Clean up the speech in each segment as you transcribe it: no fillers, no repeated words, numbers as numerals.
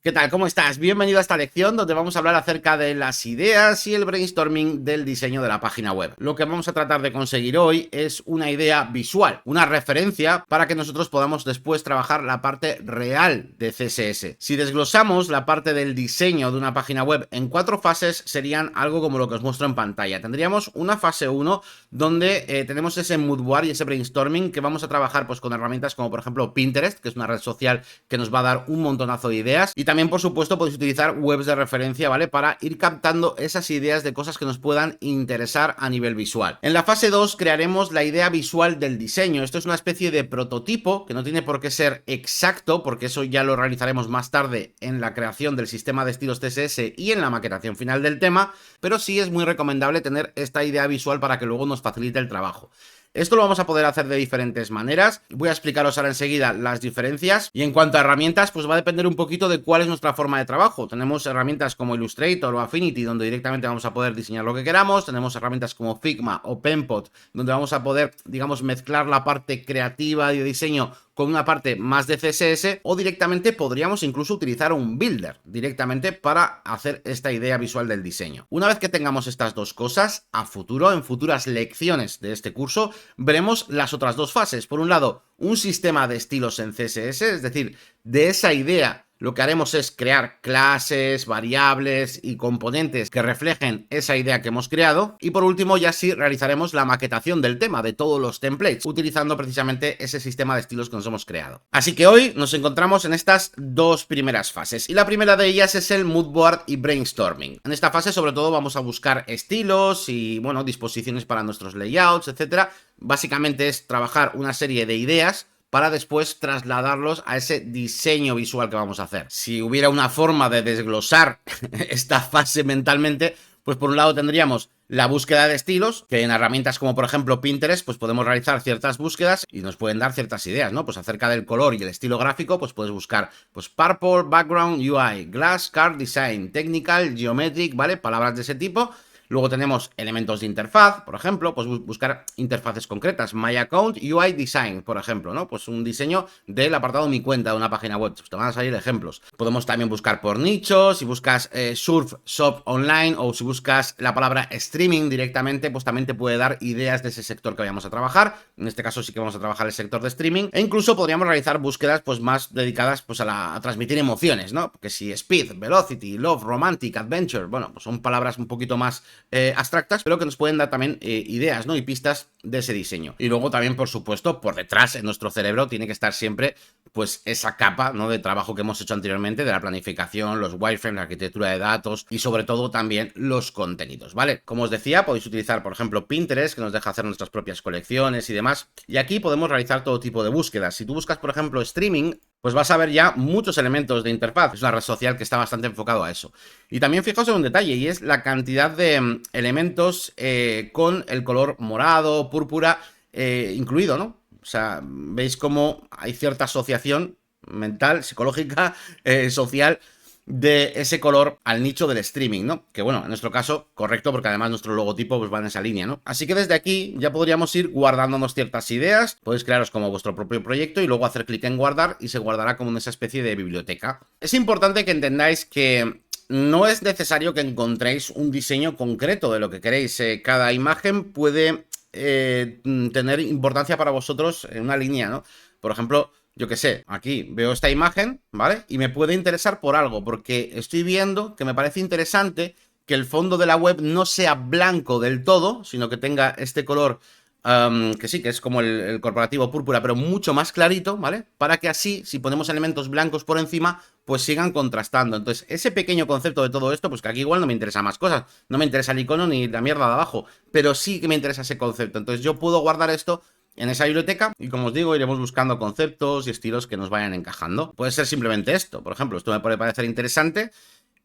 ¿Qué tal? ¿Cómo estás? Bienvenido a esta lección donde vamos a hablar acerca de las ideas y el brainstorming del diseño de la página web. Lo que vamos a tratar de conseguir hoy es una idea visual, una referencia para que nosotros podamos después trabajar la parte real de CSS. Si desglosamos la parte del diseño de una página web en 4 fases, serían algo como lo que os muestro en pantalla. Tendríamos una fase 1 donde tenemos ese mood board y ese brainstorming que vamos a trabajar pues con herramientas como por ejemplo Pinterest, que es una red social que nos va a dar un montonazo de ideas, y también por supuesto podéis utilizar webs de referencia, ¿vale? Para ir captando esas ideas de cosas que nos puedan interesar a nivel visual. En la fase 2 crearemos la idea visual del diseño. Esto es una especie de prototipo que no tiene por qué ser exacto, porque eso ya lo realizaremos más tarde en la creación del sistema de estilos CSS y en la maquetación final del tema, pero sí es muy recomendable tener esta idea visual para que luego nos facilite el trabajo. Esto lo vamos a poder hacer de diferentes maneras. Voy a explicaros ahora enseguida las diferencias. Y en cuanto a herramientas, pues va a depender un poquito de cuál es nuestra forma de trabajo. Tenemos herramientas como Illustrator o Affinity, donde directamente vamos a poder diseñar lo que queramos. Tenemos herramientas como Figma o Penpot, donde vamos a poder, digamos, mezclar la parte creativa y de diseño con una parte más de CSS, o directamente podríamos incluso utilizar un builder directamente para hacer esta idea visual del diseño. Una vez que tengamos estas dos cosas, a futuro, en futuras lecciones de este curso, veremos las otras dos fases. Por un lado, un sistema de estilos en CSS, es decir, de esa idea lo que haremos es crear clases, variables y componentes que reflejen esa idea que hemos creado. Y por último, ya sí realizaremos la maquetación del tema, de todos los templates, utilizando precisamente ese sistema de estilos que nos hemos creado. Así que hoy nos encontramos en estas dos primeras fases. Y la primera de ellas es el mood board y brainstorming. En esta fase, sobre todo, vamos a buscar estilos y, bueno, disposiciones para nuestros layouts, etcétera. Básicamente es trabajar una serie de ideas para después trasladarlos a ese diseño visual que vamos a hacer. Si hubiera una forma de desglosar esta fase mentalmente, pues por un lado tendríamos la búsqueda de estilos, que en herramientas como por ejemplo Pinterest, pues podemos realizar ciertas búsquedas y nos pueden dar ciertas ideas, ¿no? Pues acerca del color y el estilo gráfico, pues puedes buscar, pues Purple, Background, UI, Glass, Card Design, Technical, Geometric, ¿vale? Palabras de ese tipo. Luego tenemos elementos de interfaz, por ejemplo, pues buscar interfaces concretas. My Account UI Design, por ejemplo, ¿no? Pues un diseño del apartado Mi Cuenta de una página web. Pues te van a salir ejemplos. Podemos también buscar por nichos. Si buscas Surf Shop Online o si buscas la palabra streaming directamente, pues también te puede dar ideas de ese sector que vayamos a trabajar. En este caso sí que vamos a trabajar el sector de streaming. E incluso podríamos realizar búsquedas pues más dedicadas pues a transmitir emociones, ¿no? Porque si Speed, Velocity, Love, Romantic, Adventure, bueno, pues son palabras un poquito más abstractas, pero que nos pueden dar también ideas, ¿no? Y pistas de ese diseño. Y luego también, por supuesto, por detrás en nuestro cerebro tiene que estar siempre pues esa capa, ¿no? De trabajo que hemos hecho anteriormente, de la planificación, los wireframes, la arquitectura de datos y sobre todo también los contenidos, ¿vale? Como os decía, podéis utilizar, por ejemplo, Pinterest, que nos deja hacer nuestras propias colecciones y demás. Y aquí podemos realizar todo tipo de búsquedas. Si tú buscas, por ejemplo, streaming, pues vas a ver ya muchos elementos de interfaz. Es una red social que está bastante enfocado a eso. Y también fijaos en un detalle, y es la cantidad de elementos con el color morado, púrpura, incluido, ¿no? O sea, veis cómo hay cierta asociación mental, psicológica, social, de ese color al nicho del streaming, ¿no? Que bueno, en nuestro caso, correcto, porque además nuestro logotipo pues va en esa línea, ¿no? Así que desde aquí ya podríamos ir guardándonos ciertas ideas, podéis crearos como vuestro propio proyecto y luego hacer clic en guardar y se guardará como en esa especie de biblioteca. Es importante que entendáis que no es necesario que encontréis un diseño concreto de lo que queréis. Cada imagen puede tener importancia para vosotros en una línea, ¿no? Por ejemplo, yo qué sé, aquí veo esta imagen, ¿vale? Y me puede interesar por algo, porque estoy viendo que me parece interesante que el fondo de la web no sea blanco del todo, sino que tenga este color que sí, que es como el corporativo púrpura, pero mucho más clarito, ¿vale? Para que así, si ponemos elementos blancos por encima, pues sigan contrastando. Entonces, ese pequeño concepto de todo esto, pues que aquí igual no me interesa más cosas. No me interesa el icono ni la mierda de abajo, pero sí que me interesa ese concepto. Entonces, yo puedo guardar esto en esa biblioteca y, como os digo, iremos buscando conceptos y estilos que nos vayan encajando. Puede ser simplemente esto. Por ejemplo, esto me puede parecer interesante.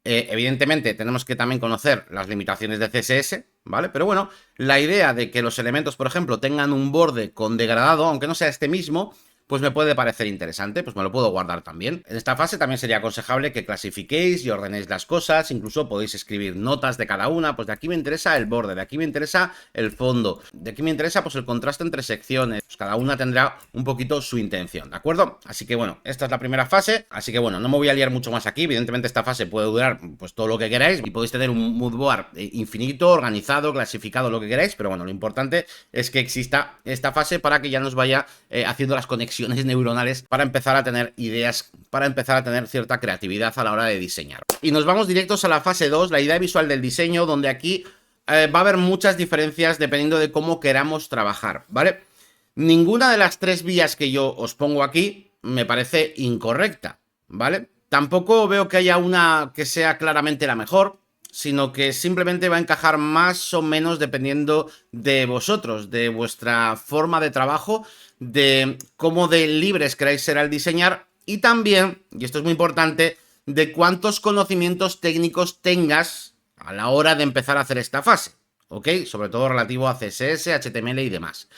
Evidentemente tenemos que también conocer las limitaciones de CSS, ¿vale? Pero bueno, la idea de que los elementos, por ejemplo, tengan un borde con degradado, aunque no sea este mismo, pues me puede parecer interesante, pues me lo puedo guardar también. En esta fase también sería aconsejable que clasifiquéis y ordenéis las cosas, incluso podéis escribir notas de cada una, pues de aquí me interesa el borde, de aquí me interesa el fondo, de aquí me interesa pues el contraste entre secciones, pues cada una tendrá un poquito su intención, ¿de acuerdo? Así que bueno, esta es la primera fase, así que bueno, no me voy a liar mucho más aquí, evidentemente esta fase puede durar pues todo lo que queráis y podéis tener un moodboard infinito, organizado, clasificado, lo que queráis, pero bueno, lo importante es que exista esta fase para que ya nos vaya haciendo las conexiones neuronales para empezar a tener ideas, para empezar a tener cierta creatividad a la hora de diseñar. Y nos vamos directos a la fase 2, la idea visual del diseño, donde aquí va a haber muchas diferencias dependiendo de cómo queramos trabajar, ¿vale? Ninguna de las tres vías que yo os pongo aquí me parece incorrecta, ¿vale? Tampoco veo que haya una que sea claramente la mejor, sino que simplemente va a encajar más o menos dependiendo de vosotros, de vuestra forma de trabajo, de cómo de libres queráis ser al diseñar y también, y esto es muy importante, de cuántos conocimientos técnicos tengas a la hora de empezar a hacer esta fase, ¿ok? Sobre todo relativo a CSS, HTML y demás.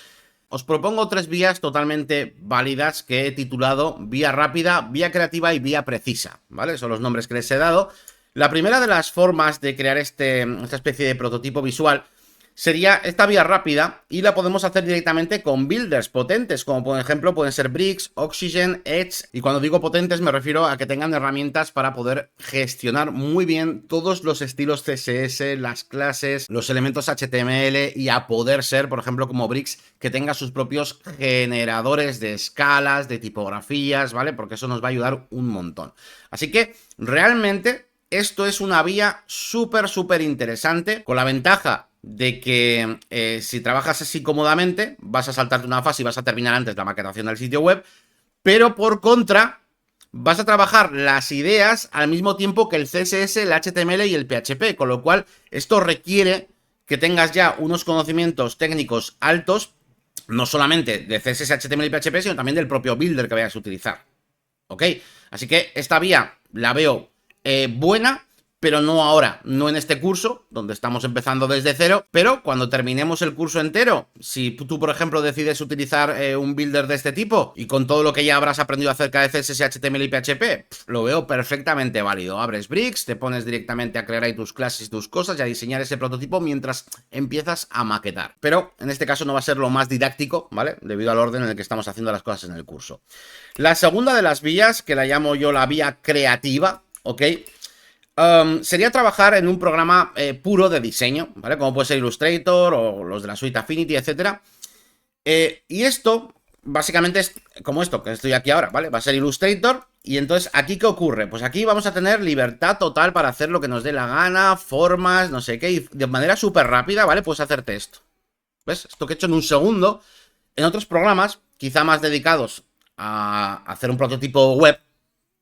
Os propongo tres vías totalmente válidas que he titulado vía rápida, vía creativa y vía precisa, ¿vale? Son los nombres que les he dado. La primera de las formas de crear esta especie de prototipo visual sería esta vía rápida y la podemos hacer directamente con builders potentes, como por ejemplo pueden ser Bricks, Oxygen, Edge, y cuando digo potentes me refiero a que tengan herramientas para poder gestionar muy bien todos los estilos CSS, las clases, los elementos HTML y a poder ser, por ejemplo, como Bricks, que tenga sus propios generadores de escalas, de tipografías, ¿vale? Porque eso nos va a ayudar un montón. Así que realmente esto es una vía súper interesante, con la ventaja de que si trabajas así cómodamente, vas a saltarte una fase y vas a terminar antes la maquetación del sitio web, pero por contra, vas a trabajar las ideas al mismo tiempo que el CSS, el HTML y el PHP, con lo cual esto requiere que tengas ya unos conocimientos técnicos altos, no solamente de CSS, HTML y PHP, sino también del propio builder que vayas a utilizar, ¿ok? Así que esta vía la veo buena, pero no ahora, no en este curso, donde estamos empezando desde cero, pero cuando terminemos el curso entero, si tú, por ejemplo, decides utilizar un builder de este tipo, y con todo lo que ya habrás aprendido acerca de CSS, HTML y PHP, lo veo perfectamente válido. Abres Bricks, te pones directamente a crear ahí tus clases y tus cosas y a diseñar ese prototipo mientras empiezas a maquetar. Pero en este caso no va a ser lo más didáctico, ¿vale? Debido al orden en el que estamos haciendo las cosas en el curso. La segunda de las vías, que la llamo yo la vía creativa, ¿ok? Sería trabajar en un programa puro de diseño, ¿vale? Como puede ser Illustrator o los de la suite Affinity, etcétera. Y esto, básicamente, es como esto que estoy aquí ahora, ¿vale? Va a ser Illustrator. Y entonces, ¿aquí qué ocurre? Pues aquí vamos a tener libertad total para hacer lo que nos dé la gana, formas, no sé qué, y de manera súper rápida, ¿vale? Puedes hacerte esto. ¿Ves? Esto que he hecho en un segundo. En otros programas, quizá más dedicados a hacer un prototipo web,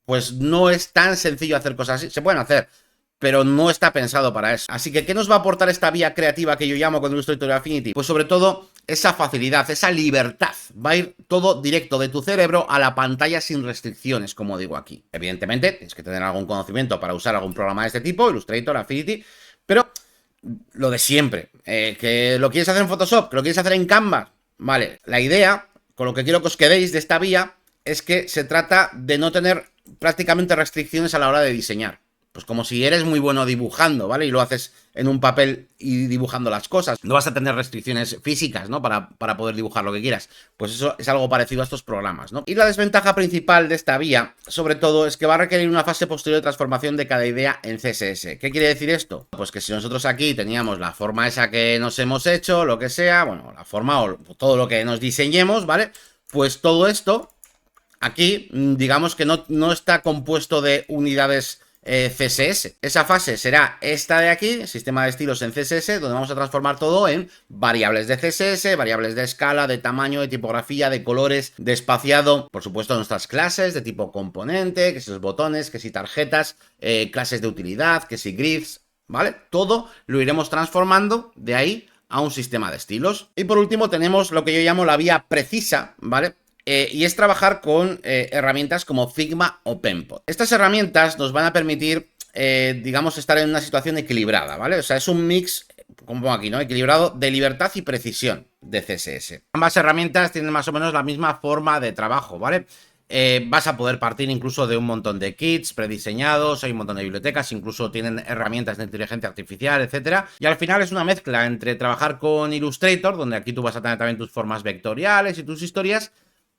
pues no es tan sencillo hacer cosas así. Se pueden hacer, pero no está pensado para eso. Así que, ¿qué nos va a aportar esta vía creativa que yo llamo con Illustrator Affinity? Pues sobre todo esa facilidad, esa libertad. Va a ir todo directo de tu cerebro a la pantalla sin restricciones, como digo aquí. Evidentemente, tienes que tener algún conocimiento para usar algún programa de este tipo, Illustrator, Affinity, pero lo de siempre. Que lo quieres hacer en Photoshop, que lo quieres hacer en Canva. Vale, la idea, con lo que quiero que os quedéis de esta vía, es que se trata de no tener prácticamente restricciones a la hora de diseñar. Pues como si eres muy bueno dibujando, ¿vale? Y lo haces en un papel y dibujando las cosas. No vas a tener restricciones físicas, ¿no? Para poder dibujar lo que quieras. Pues eso es algo parecido a estos programas, ¿no? Y la desventaja principal de esta vía, sobre todo, es que va a requerir una fase posterior de transformación de cada idea en CSS. ¿Qué quiere decir esto? Pues que si nosotros aquí teníamos la forma esa que nos hemos hecho, lo que sea, bueno, la forma o todo lo que nos diseñemos, ¿vale? Pues todo esto aquí, digamos que no está compuesto de unidades CSS. Esa fase será esta de aquí, sistema de estilos en CSS, donde vamos a transformar todo en variables de CSS, variables de escala, de tamaño, de tipografía, de colores, de espaciado, por supuesto nuestras clases de tipo componente, que si los botones, que si tarjetas, clases de utilidad, que si grids, ¿vale? Todo lo iremos transformando de ahí a un sistema de estilos. Y por último tenemos lo que yo llamo la vía precisa, ¿vale? Y es trabajar con herramientas como Figma o Penpot. Estas herramientas nos van a permitir, digamos, estar en una situación equilibrada, ¿vale? O sea, es un mix, como pongo aquí, ¿no? Equilibrado de libertad y precisión. de CSS. Ambas herramientas tienen más o menos la misma forma de trabajo, ¿vale? Vas a poder partir incluso de un montón de kits prediseñados, hay un montón de bibliotecas, incluso tienen herramientas de inteligencia artificial, etcétera. Y al final es una mezcla entre trabajar con Illustrator, donde aquí tú vas a tener también tus formas vectoriales y tus historias,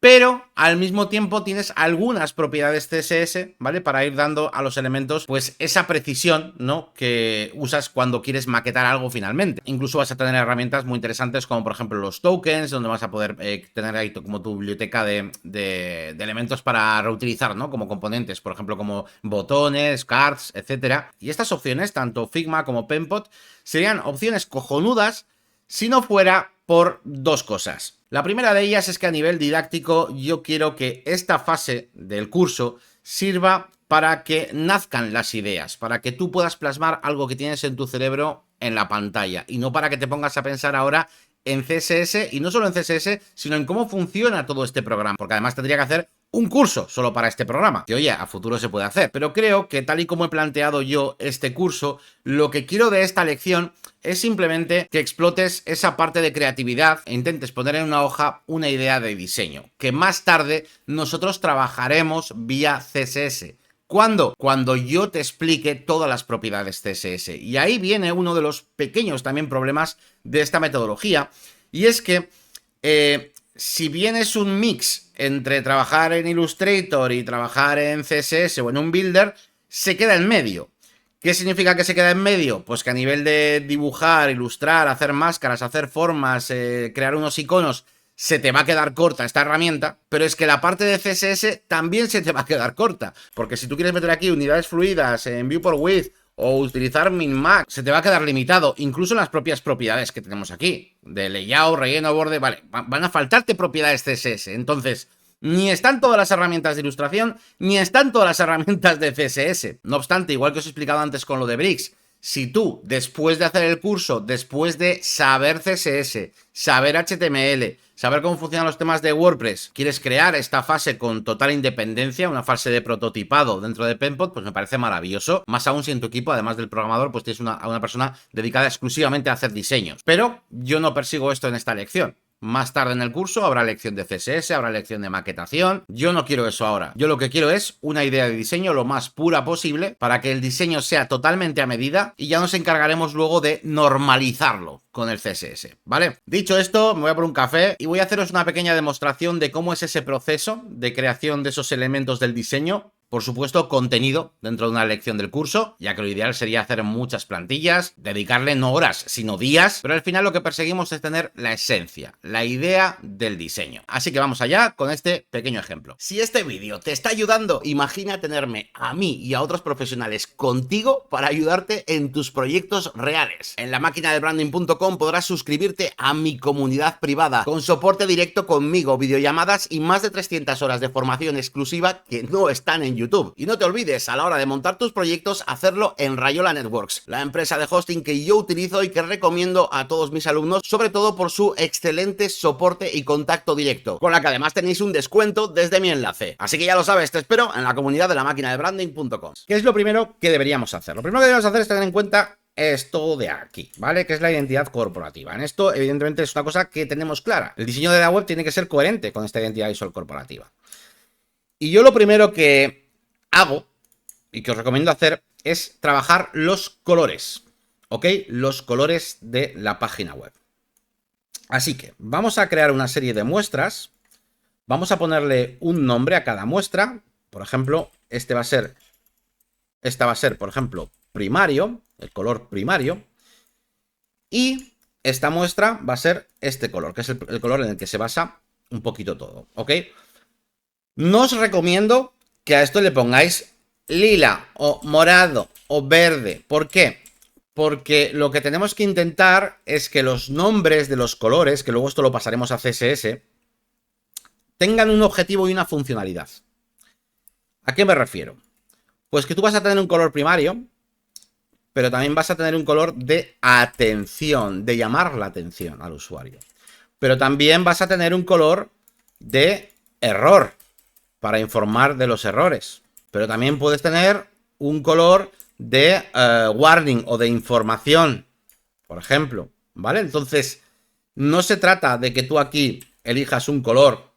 pero al mismo tiempo tienes algunas propiedades CSS, ¿vale? Para ir dando a los elementos, pues, esa precisión, ¿no? Que usas cuando quieres maquetar algo finalmente. Incluso vas a tener herramientas muy interesantes como, por ejemplo, los tokens, donde vas a poder tener ahí como tu biblioteca de elementos para reutilizar, ¿no? Como componentes, por ejemplo, como botones, cards, etcétera. Y estas opciones, tanto Figma como Penpot, serían opciones cojonudas si no fuera por dos cosas. La primera de ellas es que a nivel didáctico yo quiero que esta fase del curso sirva para que nazcan las ideas, para que tú puedas plasmar algo que tienes en tu cerebro en la pantalla y no para que te pongas a pensar ahora en CSS, y no solo en CSS, sino en cómo funciona todo este programa, porque además tendría que hacer un curso solo para este programa, que oye, a futuro se puede hacer, pero creo que tal y como he planteado yo este curso, lo que quiero de esta lección es simplemente que explotes esa parte de creatividad e intentes poner en una hoja una idea de diseño, que más tarde nosotros trabajaremos vía CSS. ¿Cuándo? Cuando yo te explique todas las propiedades CSS. Y ahí viene uno de los pequeños también problemas de esta metodología, y es que si bien es un mix entre trabajar en Illustrator y trabajar en CSS o en un builder, se queda en medio. ¿Qué significa que se queda en medio? Pues que a nivel de dibujar, ilustrar, hacer máscaras, hacer formas, crear unos iconos, se te va a quedar corta esta herramienta, pero es que la parte de CSS también se te va a quedar corta, porque si tú quieres meter aquí unidades fluidas en Viewport Width o utilizar min-max, se te va a quedar limitado, incluso en las propias propiedades que tenemos aquí, de layout, relleno, borde, vale, van a faltarte propiedades CSS, entonces ni están todas las herramientas de ilustración, ni están todas las herramientas de CSS. No obstante, igual que os he explicado antes con lo de Bricks, si tú, después de hacer el curso, después de saber CSS, saber HTML, saber cómo funcionan los temas de WordPress, quieres crear esta fase con total independencia, una fase de prototipado dentro de Penpot, pues me parece maravilloso. Más aún si en tu equipo, además del programador, pues tienes a una persona dedicada exclusivamente a hacer diseños. Pero yo no persigo esto en esta lección. Más tarde en el curso habrá lección de CSS, habrá lección de maquetación. Yo no quiero eso ahora. Yo lo que quiero es una idea de diseño lo más pura posible para que el diseño sea totalmente a medida y ya nos encargaremos luego de normalizarlo con el CSS, ¿vale? Dicho esto, me voy a por un café y voy a haceros una pequeña demostración de cómo es ese proceso de creación de esos elementos del diseño. Por supuesto, contenido dentro de una lección del curso, ya que lo ideal sería hacer muchas plantillas, dedicarle no horas, sino días, pero al final lo que perseguimos es tener la esencia, la idea del diseño. Así que vamos allá con este pequeño ejemplo. Si este vídeo te está ayudando, imagina tenerme a mí y a otros profesionales contigo para ayudarte en tus proyectos reales. En lamaquinadelbranding.com podrás suscribirte a mi comunidad privada, con soporte directo conmigo, videollamadas y más de 300 horas de formación exclusiva que no están en YouTube. Y no te olvides, a la hora de montar tus proyectos, hacerlo en Rayola Networks, la empresa de hosting que yo utilizo y que recomiendo a todos mis alumnos, sobre todo por su excelente soporte y contacto directo, con la que además tenéis un descuento desde mi enlace. Así que ya lo sabes, te espero en la comunidad de lamaquinadelbranding.com. ¿Qué es lo primero que deberíamos hacer? Lo primero que debemos hacer es tener en cuenta esto de aquí, ¿vale? Que es la identidad corporativa. En esto, evidentemente, es una cosa que tenemos clara. El diseño de la web tiene que ser coherente con esta identidad visual corporativa. Y yo lo primero que hago y que os recomiendo hacer es trabajar los colores, ¿ok? Los colores de la página web. Así que vamos a crear una serie de muestras. Vamos a ponerle un nombre a cada muestra. Por ejemplo, esta va a ser, por ejemplo, primario, el color primario. Y esta muestra va a ser este color, que es el color en el que se basa un poquito todo, ¿ok? No os recomiendo que a esto le pongáis lila o morado o verde. ¿Por qué? Porque lo que tenemos que intentar es que los nombres de los colores, que luego esto lo pasaremos a CSS, tengan un objetivo y una funcionalidad. ¿A qué me refiero? Pues que tú vas a tener un color primario, pero también vas a tener un color de atención, de llamar la atención al usuario. Pero también vas a tener un color de error, para informar de los errores. Pero también puedes tener un color de warning o de información, por ejemplo, ¿vale? Entonces, No se trata de que tú aquí elijas un color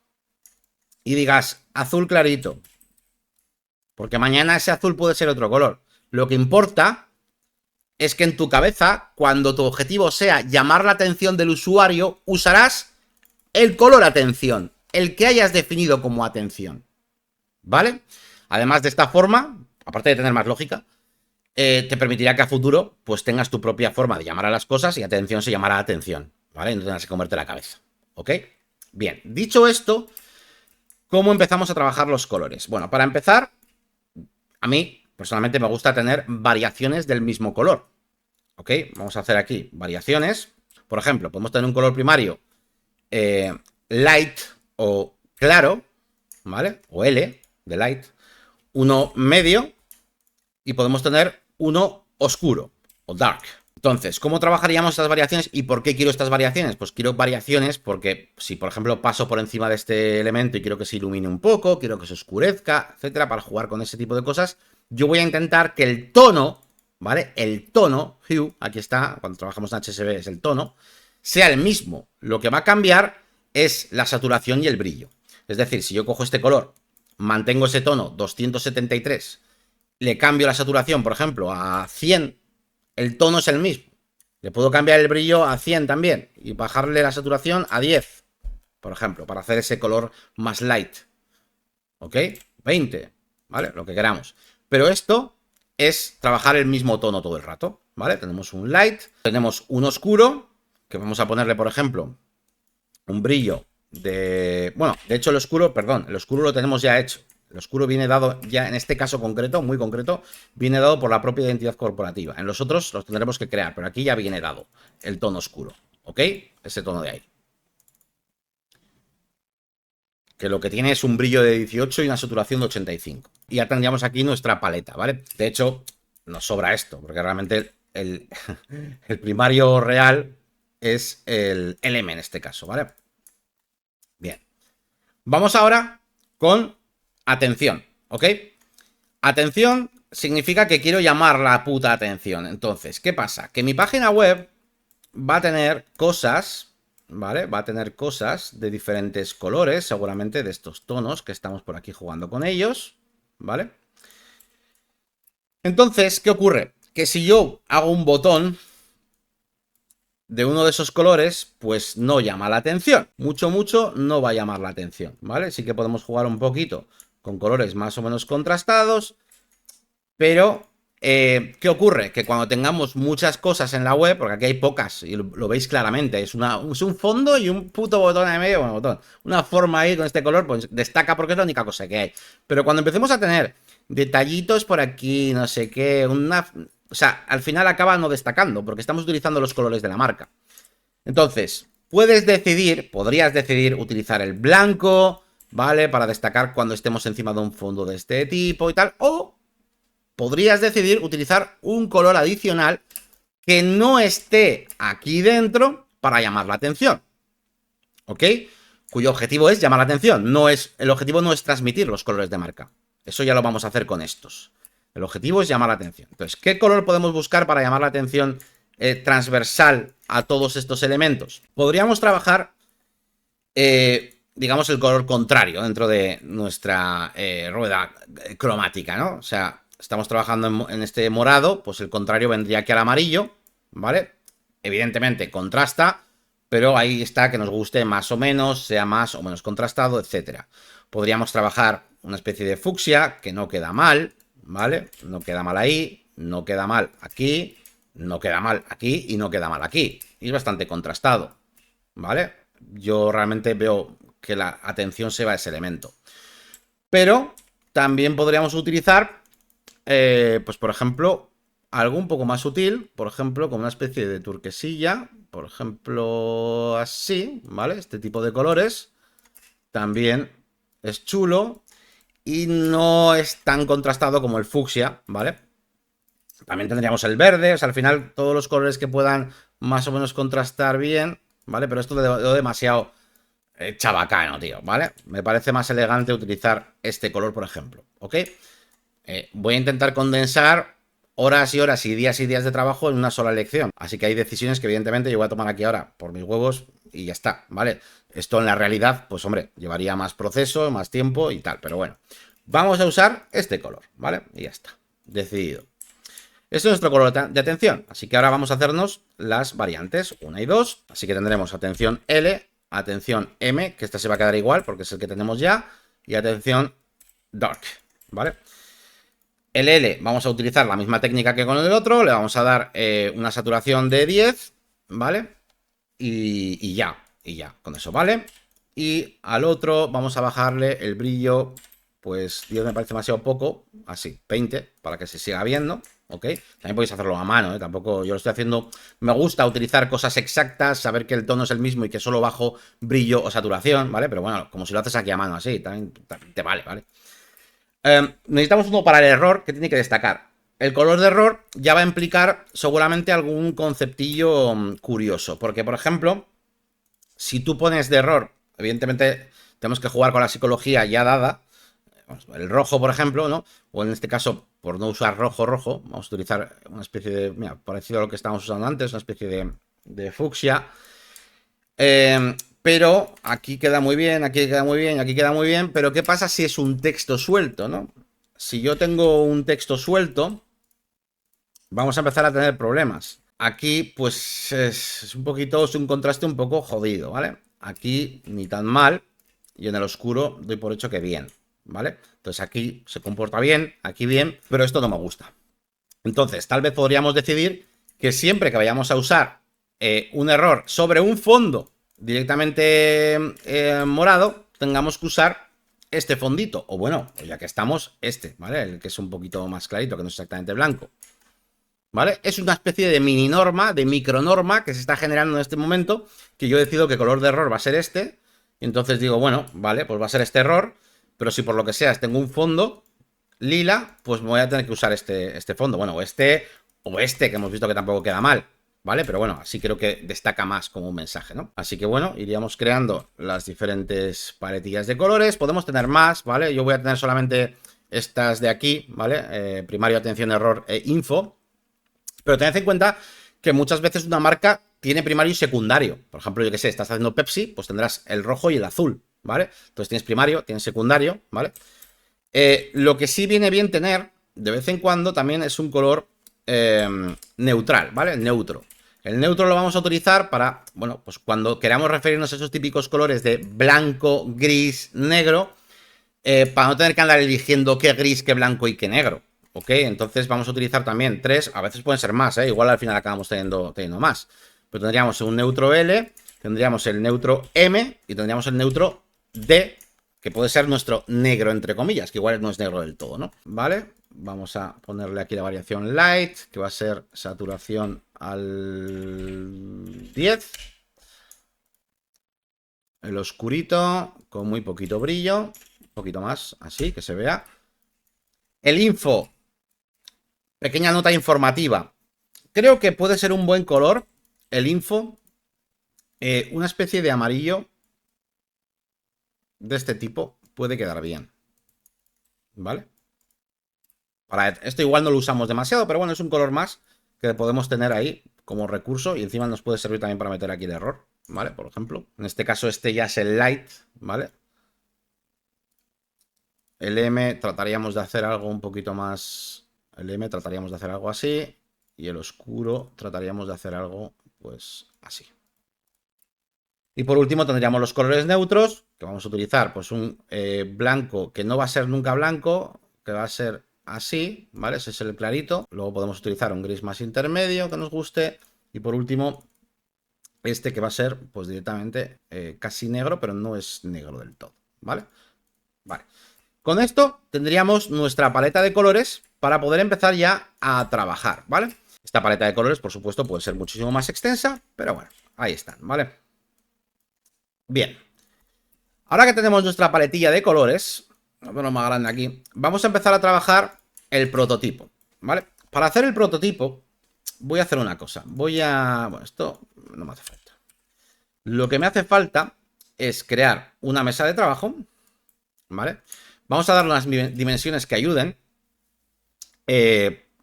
y digas azul clarito, porque mañana ese azul puede ser otro color. Lo que importa es que en tu cabeza, cuando tu objetivo sea llamar la atención del usuario, usarás el color atención, el que hayas definido como atención, ¿vale? Además, de esta forma, aparte de tener más lógica, te permitirá que a futuro pues tengas tu propia forma de llamar a las cosas y atención se llamará atención, ¿vale? No tengas que comerte la cabeza, ¿ok? Bien, dicho esto, ¿cómo empezamos a trabajar los colores? Bueno, para empezar, a mí personalmente me gusta tener variaciones del mismo color, ¿ok? Vamos a hacer aquí variaciones. Por ejemplo, podemos tener un color primario light o claro, ¿vale? O L de light, uno medio y podemos tener uno oscuro o dark. Entonces, ¿cómo trabajaríamos estas variaciones y por qué quiero estas variaciones? Pues quiero variaciones porque si, por ejemplo, paso por encima de este elemento y quiero que se ilumine un poco, quiero que se oscurezca, etcétera, para jugar con ese tipo de cosas, yo voy a intentar que el tono, ¿vale? El tono, hue, aquí está, cuando trabajamos en HSV es el tono, sea el mismo. Lo que va a cambiar es la saturación y el brillo. Es decir, si yo cojo este color, mantengo ese tono 273, le cambio la saturación, por ejemplo, a 100, el tono es el mismo. Le puedo cambiar el brillo a 100 también y bajarle la saturación a 10, por ejemplo, para hacer ese color más light. ¿Ok? 20, ¿vale? Lo que queramos. Pero esto es trabajar el mismo tono todo el rato, ¿vale? Tenemos un light, tenemos un oscuro, que vamos a ponerle, por ejemplo, un brillo de... Bueno, de hecho el oscuro lo tenemos ya hecho. El oscuro viene dado ya, en este caso concreto, muy concreto, viene dado por la propia identidad corporativa. En los otros los tendremos que crear, pero aquí ya viene dado el tono oscuro, ¿ok? Ese tono de ahí. Que lo que tiene es un brillo de 18 y una saturación de 85. Y ya tendríamos aquí nuestra paleta, ¿vale? De hecho, nos sobra esto, porque realmente el primario real es el M en este caso, ¿vale? Bien. Vamos ahora con atención, ¿ok? Atención significa que quiero llamar la puta atención. Entonces, ¿qué pasa? Que mi página web va a tener cosas, ¿vale? Va a tener cosas de diferentes colores, seguramente de estos tonos que estamos por aquí jugando con ellos, ¿vale? Entonces, ¿qué ocurre? Que si yo hago un botón de uno de esos colores, pues no llama la atención. Mucho no va a llamar la atención, ¿vale? Sí que podemos jugar un poquito con colores más o menos contrastados, pero ¿qué ocurre? Que cuando tengamos muchas cosas en la web, porque aquí hay pocas, y lo veis claramente, es un fondo y un puto botón en medio, bueno, botón, una forma ahí con este color, pues destaca porque es la única cosa que hay. Pero cuando empecemos a tener detallitos por aquí, no sé qué, o sea, al final acaba no destacando, porque estamos utilizando los colores de la marca. Entonces, podrías decidir utilizar el blanco, ¿vale? Para destacar cuando estemos encima de un fondo de este tipo y tal, o podrías decidir utilizar un color adicional que no esté aquí dentro para llamar la atención, ¿ok? Cuyo objetivo es llamar la atención, el objetivo no es transmitir los colores de marca. Eso ya lo vamos a hacer con estos. El objetivo es llamar la atención. Entonces, ¿qué color podemos buscar para llamar la atención transversal a todos estos elementos? Podríamos trabajar, digamos, el color contrario dentro de nuestra rueda cromática, ¿no? O sea, estamos trabajando en este morado, pues el contrario vendría aquí al amarillo, ¿vale? Evidentemente contrasta, pero ahí está que nos guste más o menos, sea más o menos contrastado, etcétera. Podríamos trabajar una especie de fucsia, que no queda mal, ¿vale? No queda mal ahí, no queda mal aquí, no queda mal aquí y no queda mal aquí. Y es bastante contrastado, ¿vale? Yo realmente veo que la atención se va a ese elemento. Pero también podríamos utilizar, pues por ejemplo, algo un poco más sutil, por ejemplo, como una especie de turquesilla, por ejemplo, así, ¿vale? Este tipo de colores también es chulo y no es tan contrastado como el fucsia, ¿vale? También tendríamos el verde, o sea, al final todos los colores que puedan más o menos contrastar bien, ¿vale? Pero esto lo veo demasiado chabacano, tío, ¿vale? Me parece más elegante utilizar este color, por ejemplo, ¿ok? Voy a intentar condensar horas y días de trabajo en una sola lección. Así que hay decisiones que evidentemente yo voy a tomar aquí ahora por mis huevos y ya está, ¿vale? Esto en la realidad, pues hombre, llevaría más proceso, más tiempo y tal, pero bueno. Vamos a usar este color, ¿vale? Y ya está, decidido. Este es nuestro color de atención, así que ahora vamos a hacernos las variantes 1 y 2. Así que tendremos atención L, atención M, que esta se va a quedar igual porque es el que tenemos ya, y atención Dark, ¿vale? El L vamos a utilizar la misma técnica que con el otro, le vamos a dar una saturación de 10, ¿vale? Y ya, con eso, ¿vale? Y al otro vamos a bajarle el brillo, pues 10 me parece demasiado poco, así, 20, para que se siga viendo, ¿ok? También podéis hacerlo a mano, ¿eh? Tampoco yo lo estoy haciendo, me gusta utilizar cosas exactas, saber que el tono es el mismo y que solo bajo brillo o saturación, ¿vale? Pero bueno, como si lo haces aquí a mano así, también te vale, ¿vale? Necesitamos uno para el error que tiene que destacar. El color de error ya va a implicar seguramente algún conceptillo curioso. Porque, por ejemplo, si tú pones de error, evidentemente tenemos que jugar con la psicología ya dada. El rojo, por ejemplo, ¿no? O en este caso, por no usar rojo, vamos a utilizar una especie de, mira, parecido a lo que estábamos usando antes, una especie de fucsia. Pero aquí queda muy bien, aquí queda muy bien, aquí queda muy bien. Pero ¿qué pasa si es un texto suelto, no? Si yo tengo un texto suelto, vamos a empezar a tener problemas. Aquí, pues, es un poquito, es un contraste un poco jodido, ¿vale? Aquí ni tan mal, y en el oscuro doy por hecho que bien, ¿vale? Entonces aquí se comporta bien, aquí bien, pero esto no me gusta. Entonces, tal vez podríamos decidir que siempre que vayamos a usar un error sobre un fondo directamente morado, tengamos que usar este fondito. O bueno, ya que estamos, este, ¿vale? El que es un poquito más clarito, que no es exactamente blanco. ¿Vale? Es una especie de mini norma, de micronorma que se está generando en este momento, que yo decido que color de error va a ser este. Y entonces digo, bueno, vale, pues va a ser este error. Pero si por lo que sea tengo un fondo lila, pues voy a tener que usar este fondo. Bueno, o este, que hemos visto que tampoco queda mal, ¿vale? Pero bueno, así creo que destaca más como un mensaje, ¿no? Así que bueno, iríamos creando las diferentes paletillas de colores. Podemos tener más, ¿vale? Yo voy a tener solamente estas de aquí, ¿vale? Primario, atención, error e info. Pero tened en cuenta que muchas veces una marca tiene primario y secundario. Por ejemplo, yo que sé, estás haciendo Pepsi, pues tendrás el rojo y el azul, ¿vale? Entonces tienes primario, tienes secundario, ¿vale? Lo que sí viene bien tener de vez en cuando también es un color neutral, ¿vale? Neutro. El neutro lo vamos a utilizar para, bueno, pues cuando queramos referirnos a esos típicos colores de blanco, gris, negro, para no tener que andar eligiendo qué gris, qué blanco y qué negro. ¿Ok? Entonces vamos a utilizar también 3, a veces pueden ser más, igual al final acabamos teniendo más. Pero tendríamos un neutro L, tendríamos el neutro M y tendríamos el neutro D, que puede ser nuestro negro, entre comillas, que igual no es negro del todo, ¿no? ¿Vale? Vamos a ponerle aquí la variación light, que va a ser saturación al 10. El oscurito, con muy poquito brillo, un poquito más, así, que se vea. El info, pequeña nota informativa. Creo que puede ser un buen color, el info. Una especie de amarillo de este tipo puede quedar bien. ¿Vale? Para esto igual no lo usamos demasiado, pero bueno, es un color más que podemos tener ahí como recurso y encima nos puede servir también para meter aquí el error, ¿vale? Por ejemplo. En este caso este ya es el light, ¿vale? El M trataríamos de hacer algo un poquito más... El M trataríamos de hacer algo así y el oscuro trataríamos de hacer algo pues así. Y por último tendríamos los colores neutros, que vamos a utilizar pues un blanco que no va a ser nunca blanco, que va a ser así, ¿vale? Ese es el clarito. Luego podemos utilizar un gris más intermedio que nos guste. Y por último, este que va a ser pues directamente casi negro, pero no es negro del todo, ¿vale? Vale. Con esto tendríamos nuestra paleta de colores para poder empezar ya a trabajar, ¿vale? Esta paleta de colores, por supuesto, puede ser muchísimo más extensa, pero bueno, ahí están, ¿vale? Bien. Ahora que tenemos nuestra paletilla de colores, lo pongo más grande aquí, vamos a empezar a trabajar el prototipo, ¿vale? Para hacer el prototipo, voy a hacer una cosa. Bueno, esto no me hace falta. Lo que me hace falta es crear una mesa de trabajo, ¿vale? Vamos a dar unas dimensiones que ayuden.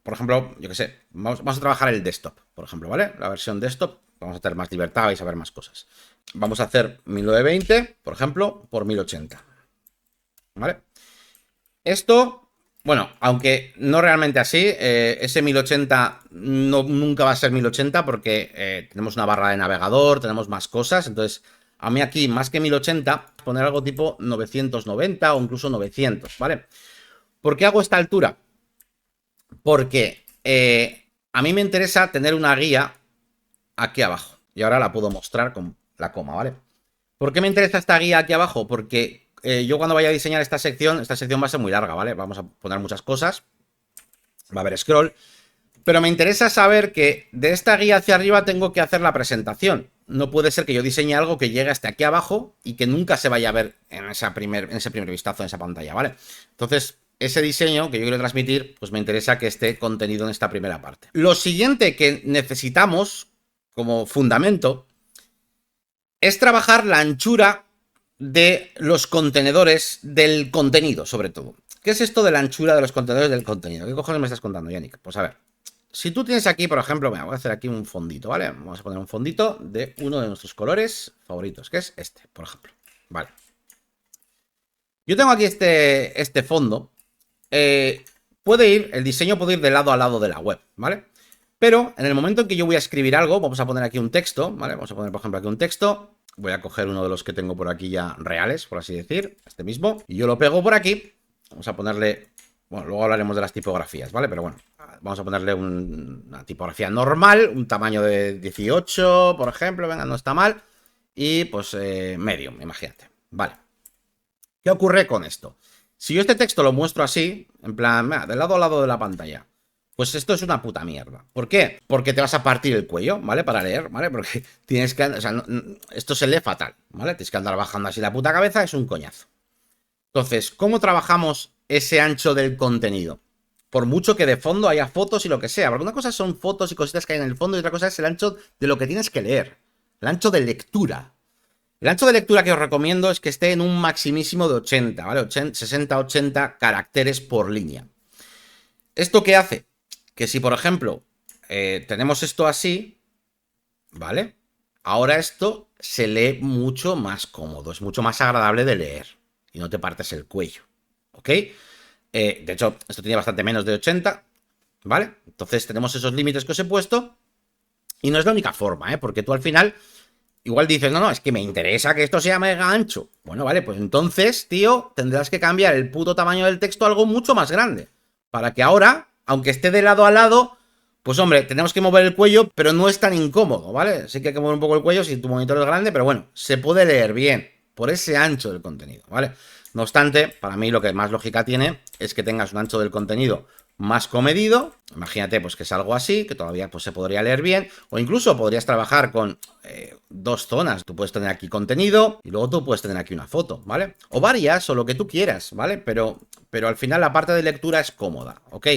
por ejemplo, yo qué sé, vamos a trabajar el desktop, por ejemplo, ¿vale? La versión desktop, vamos a tener más libertad y saber más cosas. Vamos a hacer 1920, por ejemplo, por 1080, ¿vale? Esto, bueno, aunque no realmente así, ese 1080 nunca va a ser 1080 porque tenemos una barra de navegador, tenemos más cosas, entonces a mí aquí, más que 1080, poner algo tipo 990 o incluso 900, ¿vale? ¿Por qué hago esta altura? Porque a mí me interesa tener una guía aquí abajo. Y ahora la puedo mostrar con la coma, ¿vale? ¿Por qué me interesa esta guía aquí abajo? Porque yo cuando vaya a diseñar esta sección va a ser muy larga, ¿vale? Vamos a poner muchas cosas. Va a haber scroll. Pero me interesa saber que de esta guía hacia arriba tengo que hacer la presentación. No puede ser que yo diseñe algo que llegue hasta aquí abajo y que nunca se vaya a ver en ese primer vistazo en esa pantalla, ¿vale? Entonces, ese diseño que yo quiero transmitir, pues me interesa que esté contenido en esta primera parte. Lo siguiente que necesitamos como fundamento es trabajar la anchura de los contenedores del contenido, sobre todo. ¿Qué es esto de la anchura de los contenedores del contenido? ¿Qué cojones me estás contando, Yannick? Pues a ver, si tú tienes aquí, por ejemplo, voy a hacer aquí un fondito, ¿vale? Vamos a poner un fondito de uno de nuestros colores favoritos, que es este, por ejemplo. Vale. Yo tengo aquí este fondo. El diseño puede ir de lado a lado de la web, ¿vale? Pero en el momento en que yo voy a escribir algo, vamos a poner aquí un texto, ¿vale? Vamos a poner, por ejemplo, aquí un texto. Voy a coger uno de los que tengo por aquí ya reales, por así decir, este mismo. Y yo lo pego por aquí. Vamos a ponerle... Bueno, luego hablaremos de las tipografías, ¿vale? Pero bueno, vamos a ponerle una tipografía normal, un tamaño de 18, por ejemplo. Venga, no está mal. Y pues medio, imagínate. Vale. ¿Qué ocurre con esto? Si yo este texto lo muestro así, en plan, de lado a lado de la pantalla, pues esto es una puta mierda. ¿Por qué? Porque te vas a partir el cuello, ¿vale? Para leer, ¿vale? Porque tienes que... O sea, esto se lee fatal, ¿vale? Tienes que andar bajando así la puta cabeza, es un coñazo. Entonces, ¿cómo trabajamos ese ancho del contenido? Por mucho que de fondo haya fotos y lo que sea. Porque una cosa son fotos y cositas que hay en el fondo y otra cosa es el ancho de lo que tienes que leer. El ancho de lectura. El ancho de lectura que os recomiendo es que esté en un maximísimo de 80, ¿vale? 60-80 caracteres por línea. ¿Esto qué hace? Que si, por ejemplo, tenemos esto así, ¿vale? Ahora esto se lee mucho más cómodo, es mucho más agradable de leer y no te partes el cuello, ¿ok? De hecho, esto tiene bastante menos de 80, ¿vale? Entonces tenemos esos límites que os he puesto y no es la única forma, ¿eh? Porque tú al final... Igual dices, no, es que me interesa que esto sea mega ancho. Bueno, vale, pues entonces, tío, tendrás que cambiar el puto tamaño del texto a algo mucho más grande. Para que ahora, aunque esté de lado a lado, pues hombre, tenemos que mover el cuello, pero no es tan incómodo, ¿vale? Sí que hay que mover un poco el cuello si tu monitor es grande, pero bueno, se puede leer bien por ese ancho del contenido, ¿vale? No obstante, para mí lo que más lógica tiene es que tengas un ancho del contenido más comedido. Imagínate pues que es algo así, que todavía pues se podría leer bien, o incluso podrías trabajar con dos zonas. Tú puedes tener aquí contenido y luego tú puedes tener aquí una foto, ¿vale? O varias, o lo que tú quieras, ¿vale? Pero al final la parte de lectura es cómoda, ¿ok?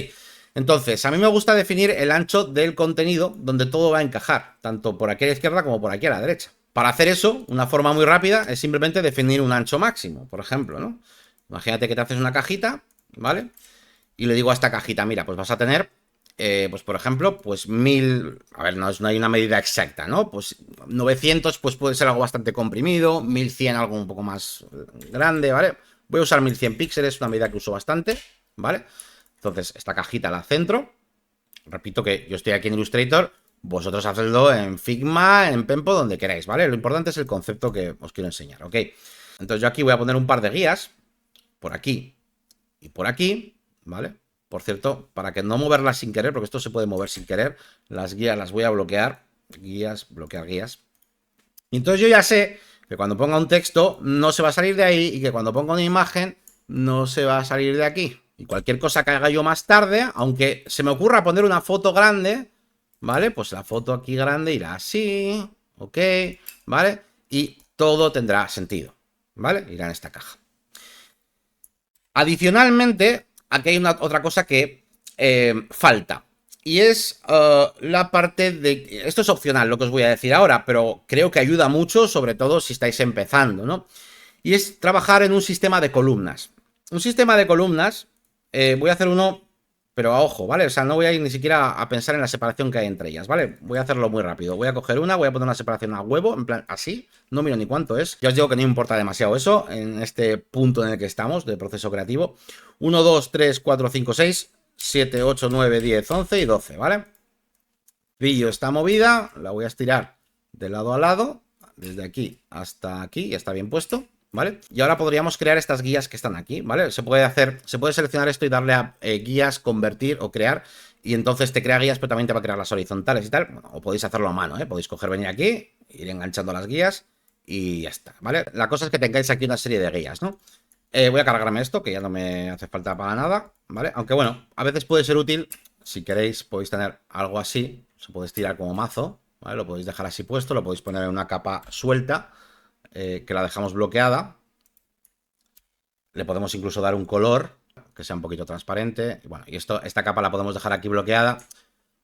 Entonces, a mí me gusta definir el ancho del contenido donde todo va a encajar, tanto por aquí a la izquierda como por aquí a la derecha. Para hacer eso, una forma muy rápida es simplemente definir un ancho máximo, por ejemplo, ¿no? Imagínate que te haces una cajita, ¿vale? Y le digo a esta cajita, mira, pues vas a tener, pues por ejemplo, pues 1000, a ver, no hay una medida exacta, ¿no? Pues 900, pues puede ser algo bastante comprimido, 1100 algo un poco más grande, ¿vale? Voy a usar 1100 píxeles, una medida que uso bastante, ¿vale? Entonces, esta cajita la centro. Repito que yo estoy aquí en Illustrator, vosotros hacedlo en Figma, en Pempo, donde queráis, ¿vale? Lo importante es el concepto que os quiero enseñar, ¿ok? Entonces yo aquí voy a poner un par de guías, por aquí y por aquí, ¿vale? Por cierto, para que no moverlas sin querer, porque esto se puede mover sin querer, las guías las voy a bloquear. Guías, bloquear guías. Y entonces yo ya sé que cuando ponga un texto no se va a salir de ahí y que cuando ponga una imagen no se va a salir de aquí. Y cualquier cosa que haga yo más tarde, aunque se me ocurra poner una foto grande, ¿vale? Pues la foto aquí grande irá así, ¿ok? ¿Vale? Y todo tendrá sentido, ¿vale? Irá en esta caja. Adicionalmente, aquí hay otra cosa que falta. Y es la parte de... Esto es opcional lo que os voy a decir ahora, pero creo que ayuda mucho, sobre todo si estáis empezando, ¿no? Y es trabajar en un sistema de columnas. Un sistema de columnas, voy a hacer uno Pero a ojo, ¿vale? O sea, no voy a ir ni siquiera a pensar en la separación que hay entre ellas, ¿vale? Voy a hacerlo muy rápido. Voy a coger una, voy a poner una separación a huevo, en plan así. No miro ni cuánto es. Ya os digo que no importa demasiado eso en este punto en el que estamos de proceso creativo. 1, 2, 3, 4, 5, 6, 7, 8, 9, 10, 11 y 12, ¿vale? Pillo esta movida, la voy a estirar de lado a lado, desde aquí hasta aquí, ya está bien puesto, ¿vale? Y ahora podríamos crear estas guías que están aquí, ¿vale? Se puede seleccionar esto y darle a guías, convertir o crear, y entonces te crea guías, pero también te va a crear las horizontales y tal. Bueno, o podéis hacerlo a mano, ¿eh? Podéis venir aquí, ir enganchando las guías y ya está, ¿vale? La cosa es que tengáis aquí una serie de guías, ¿no? Voy a cargarme esto, que ya no me hace falta para nada, ¿vale? Aunque bueno, a veces puede ser útil, si queréis, podéis tener algo así, se puede estirar como mazo, ¿vale? Lo podéis dejar así puesto, lo podéis poner en una capa suelta, que la dejamos bloqueada. Le podemos incluso dar un color, que sea un poquito transparente. Y bueno, y esta capa la podemos dejar aquí bloqueada,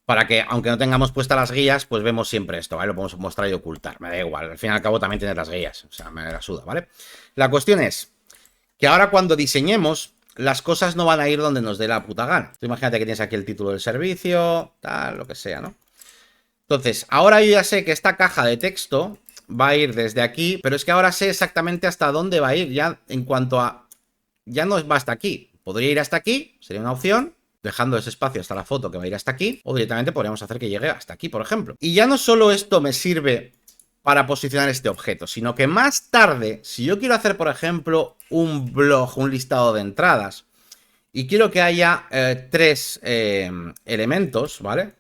para que, aunque no tengamos puestas las guías, pues vemos siempre esto, ¿vale? Lo podemos mostrar y ocultar, me da igual. Al fin y al cabo también tienes las guías, o sea, me la suda, ¿vale? La cuestión es que ahora cuando diseñemos, las cosas no van a ir donde nos dé la puta gana. Tú imagínate que tienes aquí el título del servicio, tal, lo que sea, ¿no? Entonces, ahora yo ya sé que esta caja de texto va a ir desde aquí, pero es que ahora sé exactamente hasta dónde va a ir ya en cuanto a... Ya no va hasta aquí. Podría ir hasta aquí, sería una opción, dejando ese espacio hasta la foto que va a ir hasta aquí, o directamente podríamos hacer que llegue hasta aquí, por ejemplo. Y ya no solo esto me sirve para posicionar este objeto, sino que más tarde, si yo quiero hacer, por ejemplo, un blog, un listado de entradas, y quiero que haya 3 elementos, ¿vale?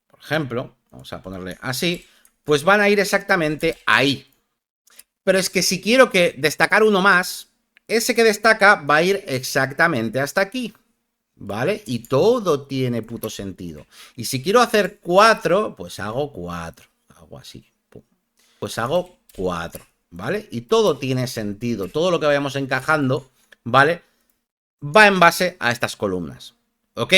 Por ejemplo, vamos a ponerle así, pues van a ir exactamente ahí. Pero es que si quiero que destacar uno más, ese que destaca va a ir exactamente hasta aquí, ¿vale? Y todo tiene puto sentido. Y si quiero hacer 4, pues hago 4, hago así, pues hago 4, ¿vale? Y todo tiene sentido, todo lo que vayamos encajando, ¿vale? Va en base a estas columnas, ¿ok?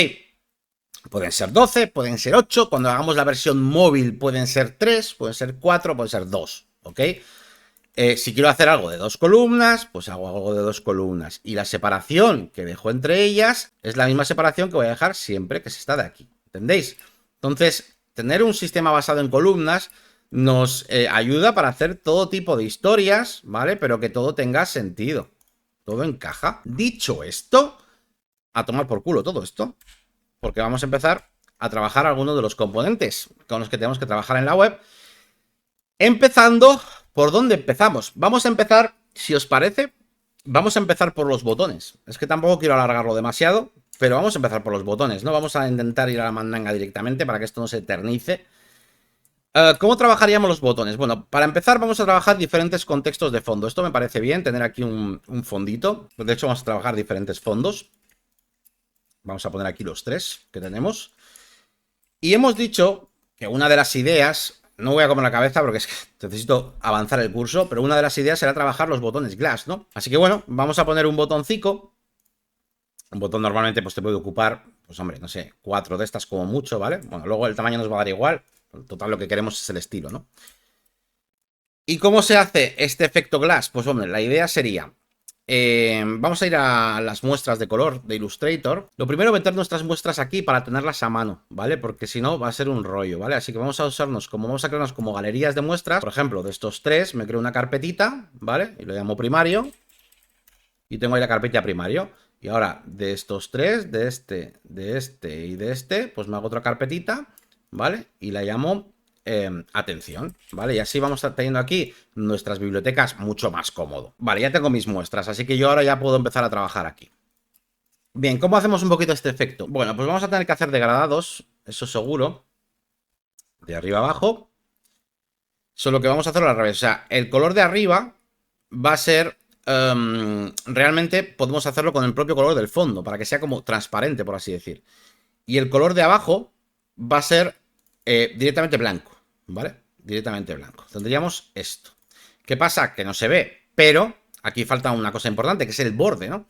Pueden ser 12, pueden ser 8, cuando hagamos la versión móvil pueden ser 3, pueden ser 4, pueden ser 2, ¿ok? Si quiero hacer algo de 2 columnas, pues hago algo de 2 columnas. Y la separación que dejo entre ellas es la misma separación que voy a dejar siempre, que es esta de aquí, ¿entendéis? Entonces, tener un sistema basado en columnas nos ayuda para hacer todo tipo de historias, ¿vale? Pero que todo tenga sentido, todo encaja. Dicho esto, a tomar por culo todo esto, porque vamos a empezar a trabajar algunos de los componentes con los que tenemos que trabajar en la web. Empezando, ¿por dónde empezamos? Vamos a empezar, si os parece, vamos a empezar por los botones. Es que tampoco quiero alargarlo demasiado, pero vamos a empezar por los botones, ¿no? Vamos a intentar ir a la mandanga directamente para que esto no se eternice. ¿Cómo trabajaríamos los botones? Bueno, para empezar vamos a trabajar diferentes contextos de fondo. Esto me parece bien, tener aquí un fondito. De hecho, vamos a trabajar diferentes fondos. Vamos a poner aquí los 3 que tenemos. Y hemos dicho que una de las ideas, no voy a comer la cabeza porque es que necesito avanzar el curso, pero una de las ideas será trabajar los botones glass, ¿no? Así que bueno, vamos a poner un botoncito. Un botón normalmente pues te puede ocupar, pues hombre, no sé, 4 de estas como mucho, ¿vale? Bueno, luego el tamaño nos va a dar igual. Total, lo que queremos es el estilo, ¿no? ¿Y cómo se hace este efecto glass? Pues hombre, la idea sería... vamos a ir a las muestras de color de Illustrator. Lo primero, meter nuestras muestras aquí para tenerlas a mano, ¿vale? Porque si no va a ser un rollo, ¿vale? Así que vamos a vamos a crearnos como galerías de muestras. Por ejemplo, de estos 3 me creo una carpetita, ¿vale? Y lo llamo primario. Y tengo ahí la carpeta primario. Y ahora, de estos 3, de este y de este, pues me hago otra carpetita, ¿vale? Y la llamo atención, ¿vale? Y así vamos teniendo aquí nuestras bibliotecas mucho más cómodo. Vale, ya tengo mis muestras, así que yo ahora ya puedo empezar a trabajar aquí. Bien, ¿cómo hacemos un poquito este efecto? Bueno, pues vamos a tener que hacer degradados, eso seguro. De arriba abajo. Solo que vamos a hacerlo al revés. O sea, el color de arriba va a ser... realmente podemos hacerlo con el propio color del fondo, para que sea como transparente, por así decir. Y el color de abajo va a ser directamente blanco, ¿vale? Directamente blanco. Tendríamos esto. ¿Qué pasa? Que no se ve, pero aquí falta una cosa importante, que es el borde, ¿no?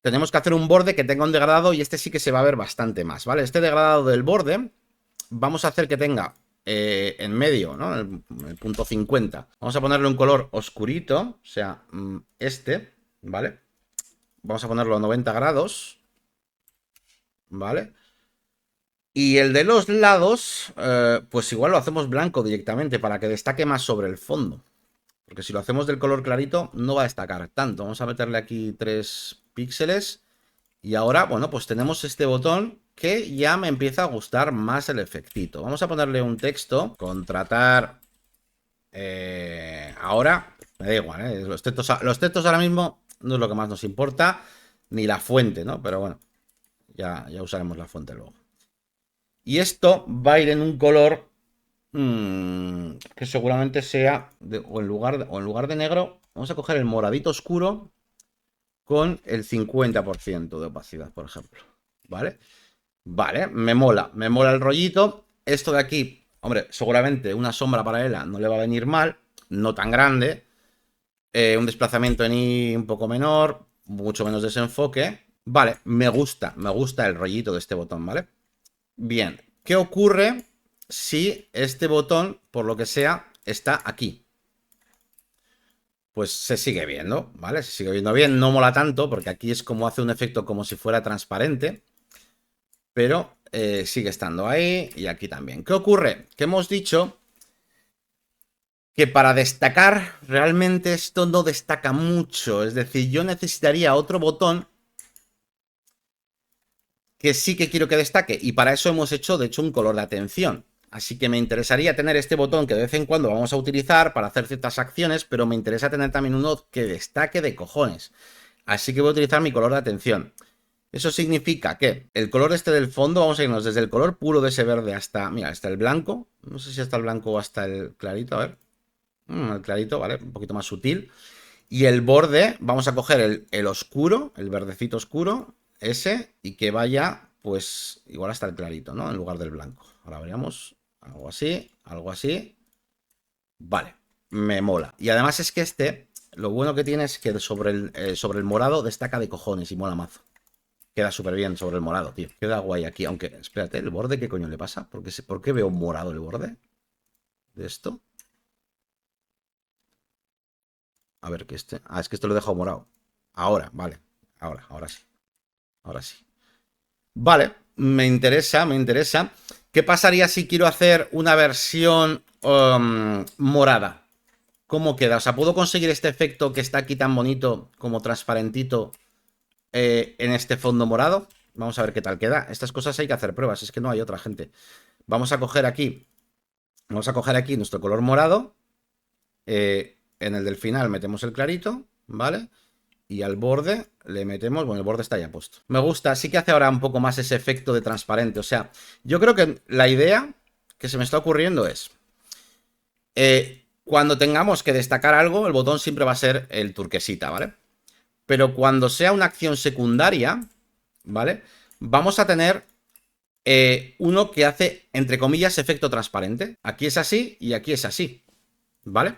Tenemos que hacer un borde que tenga un degradado y este sí que se va a ver bastante más, ¿vale? Este degradado del borde vamos a hacer que tenga en medio, ¿no? El punto 50. Vamos a ponerle un color oscurito, o sea, este, ¿vale? Vamos a ponerlo a 90 grados. ¿vale? Y el de los lados, pues igual lo hacemos blanco directamente para que destaque más sobre el fondo. Porque si lo hacemos del color clarito, no va a destacar tanto. Vamos a meterle aquí 3 píxeles. Y ahora, bueno, pues tenemos este botón que ya me empieza a gustar más el efectito. Vamos a ponerle un texto. Contratar. Ahora, me da igual, ¿eh? Los textos ahora mismo no es lo que más nos importa. Ni la fuente, ¿no? Pero bueno, ya usaremos la fuente luego. Y esto va a ir en un color que seguramente sea, o en lugar de negro, vamos a coger el moradito oscuro con el 50% de opacidad, por ejemplo. ¿Vale? Vale, me mola el rollito. Esto de aquí, hombre, seguramente una sombra paralela no le va a venir mal, no tan grande. Un desplazamiento en I un poco menor, mucho menos desenfoque. Vale, me gusta el rollito de este botón, ¿vale? Bien, ¿qué ocurre si este botón, por lo que sea, está aquí? Pues se sigue viendo, ¿vale? Se sigue viendo bien, no mola tanto, porque aquí es como hace un efecto como si fuera transparente, pero sigue estando ahí y aquí también. ¿Qué ocurre? Que hemos dicho que para destacar, realmente esto no destaca mucho, es decir, yo necesitaría otro botón que sí que quiero que destaque, y para eso hemos hecho, de hecho, un color de atención. Así que me interesaría tener este botón que de vez en cuando vamos a utilizar para hacer ciertas acciones, pero me interesa tener también uno que destaque de cojones. Así que voy a utilizar mi color de atención. Eso significa que el color este del fondo, vamos a irnos desde el color puro de ese verde hasta, mira, hasta el blanco. No sé si hasta el blanco o hasta el clarito, a ver. El clarito, ¿vale? Un poquito más sutil. Y el borde, vamos a coger el oscuro, el verdecito oscuro, ese, y que vaya, pues, igual hasta el clarito, ¿no? En lugar del blanco. Ahora veríamos algo así, algo así. Vale, me mola. Y además es que este, lo bueno que tiene es que sobre el morado destaca de cojones y mola mazo. Queda súper bien sobre el morado, tío. Queda guay aquí, aunque, espérate, ¿el borde qué coño le pasa? ¿Por qué veo morado el borde de esto? A ver, que este... Ah, es que esto lo he dejado morado. Ahora, vale. Ahora sí. Ahora sí. Vale, me interesa, me interesa. ¿Qué pasaría si quiero hacer una versión morada? ¿Cómo queda? O sea, ¿puedo conseguir este efecto que está aquí tan bonito, como transparentito, en este fondo morado? Vamos a ver qué tal queda. Estas cosas hay que hacer pruebas, es que no hay otra gente. Vamos a coger aquí nuestro color morado. En el del final metemos el clarito, ¿vale? Y al borde le metemos, bueno, el borde está ya puesto. Me gusta, sí que hace ahora un poco más ese efecto de transparente. O sea, yo creo que la idea que se me está ocurriendo es, cuando tengamos que destacar algo, el botón siempre va a ser el turquesita, ¿vale? Pero cuando sea una acción secundaria, ¿vale? Vamos a tener uno que hace, entre comillas, efecto transparente. Aquí es así y aquí es así, ¿vale?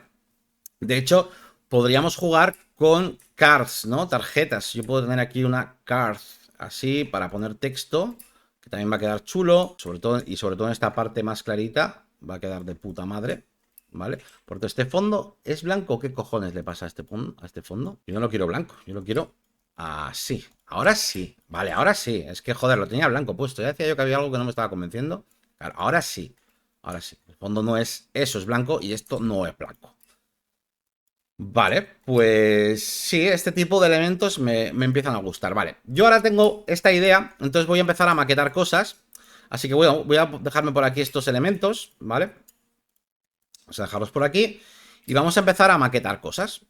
De hecho, podríamos jugar con cards, ¿no? Tarjetas. Yo puedo tener aquí una card así para poner texto, que también va a quedar chulo, sobre todo en esta parte más clarita, va a quedar de puta madre, ¿vale? Porque este fondo es blanco. ¿Qué cojones le pasa a este fondo? Yo no lo quiero blanco, yo lo quiero así. Ahora sí, vale, ahora sí. Es que, joder, lo tenía blanco puesto. Ya decía yo que había algo que no me estaba convenciendo. Claro, ahora sí, ahora sí. El fondo no es eso, es blanco y esto no es blanco. Vale, pues sí, este tipo de elementos me empiezan a gustar. Vale, yo ahora tengo esta idea, entonces voy a empezar a maquetar cosas. Así que voy a dejarme por aquí estos elementos, ¿vale? Vamos a dejarlos por aquí y vamos a empezar a maquetar cosas.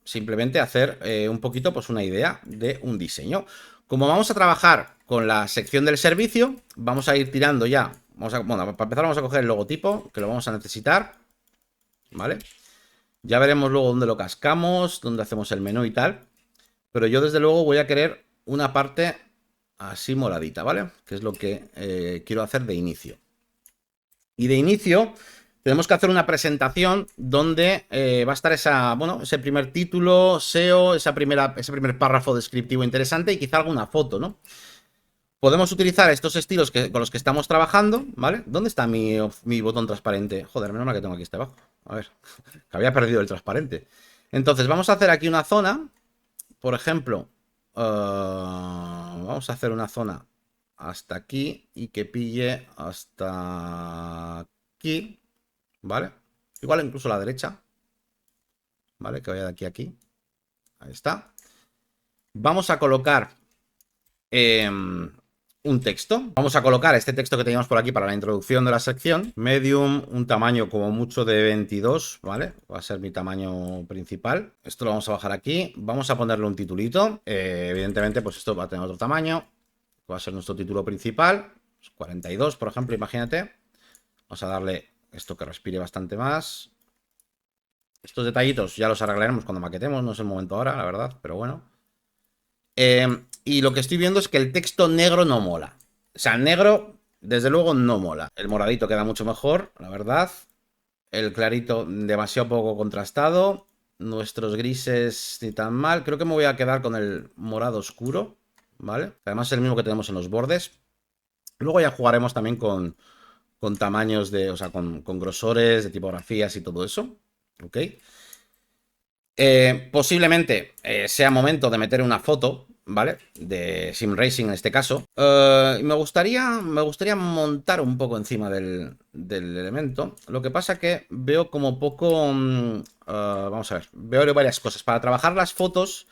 Simplemente hacer un poquito, pues una idea de un diseño. Como vamos a trabajar con la sección del servicio, vamos a ir tirando ya. Bueno, para empezar vamos a coger el logotipo, que lo vamos a necesitar, ¿vale? Ya veremos luego dónde lo cascamos, dónde hacemos el menú y tal. Pero yo desde luego voy a querer una parte así moradita, ¿vale? Que es lo que quiero hacer de inicio. Y de inicio tenemos que hacer una presentación donde va a estar ese primer título, SEO, ese primer párrafo descriptivo interesante y quizá alguna foto, ¿no? Podemos utilizar estos estilos con los que estamos trabajando, ¿vale? ¿Dónde está mi botón transparente? Joder, menos mal que tengo aquí este abajo. A ver, que había perdido el transparente. Entonces, vamos a hacer aquí una zona. Por ejemplo, vamos a hacer una zona hasta aquí y que pille hasta aquí, ¿vale? Igual incluso a la derecha, ¿vale? Que vaya de aquí a aquí. Ahí está. Vamos a colocar un texto. Vamos a colocar este texto que teníamos por aquí para la introducción de la sección. Medium, un tamaño como mucho de 22, ¿vale? Va a ser mi tamaño principal. Esto lo vamos a bajar aquí. Vamos a ponerle un titulito. Evidentemente, pues esto va a tener otro tamaño. Va a ser nuestro título principal. 42, por ejemplo, imagínate. Vamos a darle esto que respire bastante más. Estos detallitos ya los arreglaremos cuando maquetemos. No es el momento ahora, la verdad, pero bueno. Y lo que estoy viendo es que el texto negro no mola. O sea, el negro, desde luego, no mola. El moradito queda mucho mejor, la verdad. El clarito demasiado poco contrastado. Nuestros grises ni tan mal. Creo que me voy a quedar con el morado oscuro, ¿vale? Además es el mismo que tenemos en los bordes. Luego ya jugaremos también con tamaños de... O sea, con grosores de tipografías y todo eso. ¿Ok? Posiblemente sea momento de meter una foto, ¿vale? De Sim Racing en este caso. Me gustaría montar un poco encima del elemento. Lo que pasa que veo como poco... vamos a ver, veo varias cosas. Para trabajar las fotos,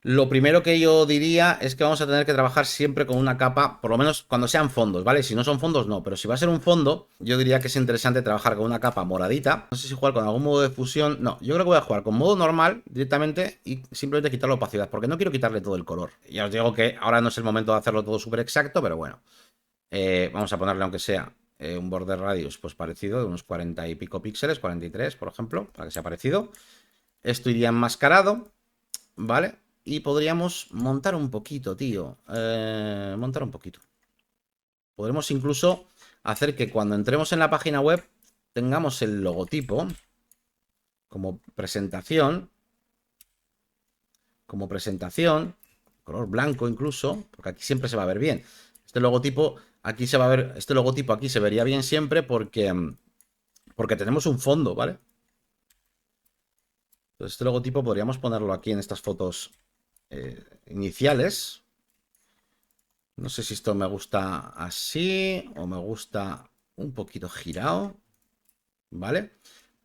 lo primero que yo diría es que vamos a tener que trabajar siempre con una capa, por lo menos cuando sean fondos, ¿vale? Si no son fondos, no. Pero si va a ser un fondo, yo diría que es interesante trabajar con una capa moradita. No sé si jugar con algún modo de fusión. No, yo creo que voy a jugar con modo normal directamente y simplemente quitar la opacidad, porque no quiero quitarle todo el color. Ya os digo que ahora no es el momento de hacerlo todo súper exacto, pero bueno. Vamos a ponerle, aunque sea un border radius, pues parecido, de unos 40 y pico píxeles, 43, por ejemplo, para que sea parecido. Esto iría enmascarado, ¿vale? Y podríamos montar un poquito, tío. Montar un poquito. Podremos incluso hacer que cuando entremos en la página web tengamos el logotipo como presentación. Color blanco incluso, porque aquí siempre se va a ver bien. Este logotipo aquí se va a ver, este logotipo aquí se vería bien siempre porque tenemos un fondo, ¿vale? Entonces este logotipo podríamos ponerlo aquí en estas fotos iniciales. No sé si esto me gusta así o me gusta un poquito girado, ¿vale?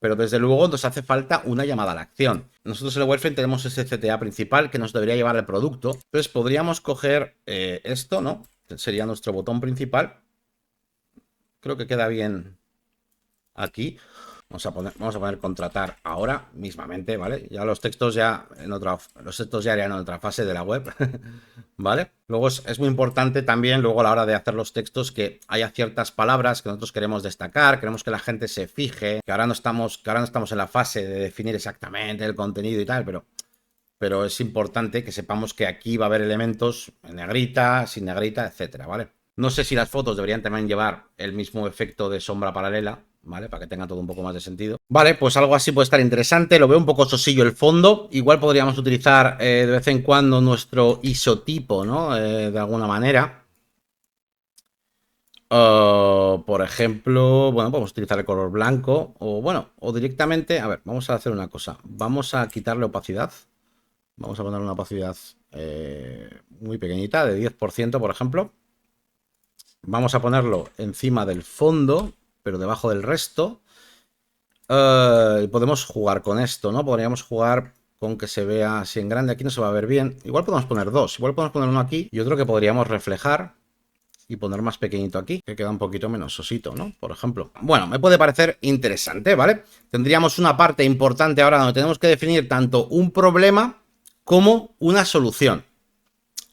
Pero desde luego nos hace falta una llamada a la acción. Nosotros en el wireframe tenemos ese CTA principal que nos debería llevar al producto. Entonces podríamos coger esto, ¿no? Sería nuestro botón principal. Creo que queda bien aquí. Vamos a poner contratar ahora mismamente, ¿vale? Ya los textos ya harían en otra fase de la web, ¿vale? Luego es muy importante también, luego a la hora de hacer los textos, que haya ciertas palabras que nosotros queremos destacar, queremos que la gente se fije, que ahora no estamos en la fase de definir exactamente el contenido y tal, pero es importante que sepamos que aquí va a haber elementos en negrita, sin negrita, etcétera, ¿vale? No sé si las fotos deberían también llevar el mismo efecto de sombra paralela, ¿vale? Para que tenga todo un poco más de sentido. Vale, pues algo así puede estar interesante. Lo veo un poco sosillo el fondo. Igual podríamos utilizar de vez en cuando nuestro isotipo, ¿no? De alguna manera. Por ejemplo, bueno, podemos utilizar el color blanco. O bueno, o directamente, a ver, vamos a hacer una cosa. Vamos a quitarle opacidad. Vamos a poner una opacidad muy pequeñita, de 10%, por ejemplo. Vamos a ponerlo encima del fondo, pero debajo del resto. Podemos jugar con esto, ¿no? Podríamos jugar con que se vea así en grande. Aquí no se va a ver bien. Igual podemos poner dos. Igual podemos poner uno aquí y otro que podríamos reflejar y poner más pequeñito aquí, que queda un poquito menos sosito, ¿no? Por ejemplo. Bueno, me puede parecer interesante, ¿vale? Tendríamos una parte importante ahora donde tenemos que definir tanto un problema como una solución.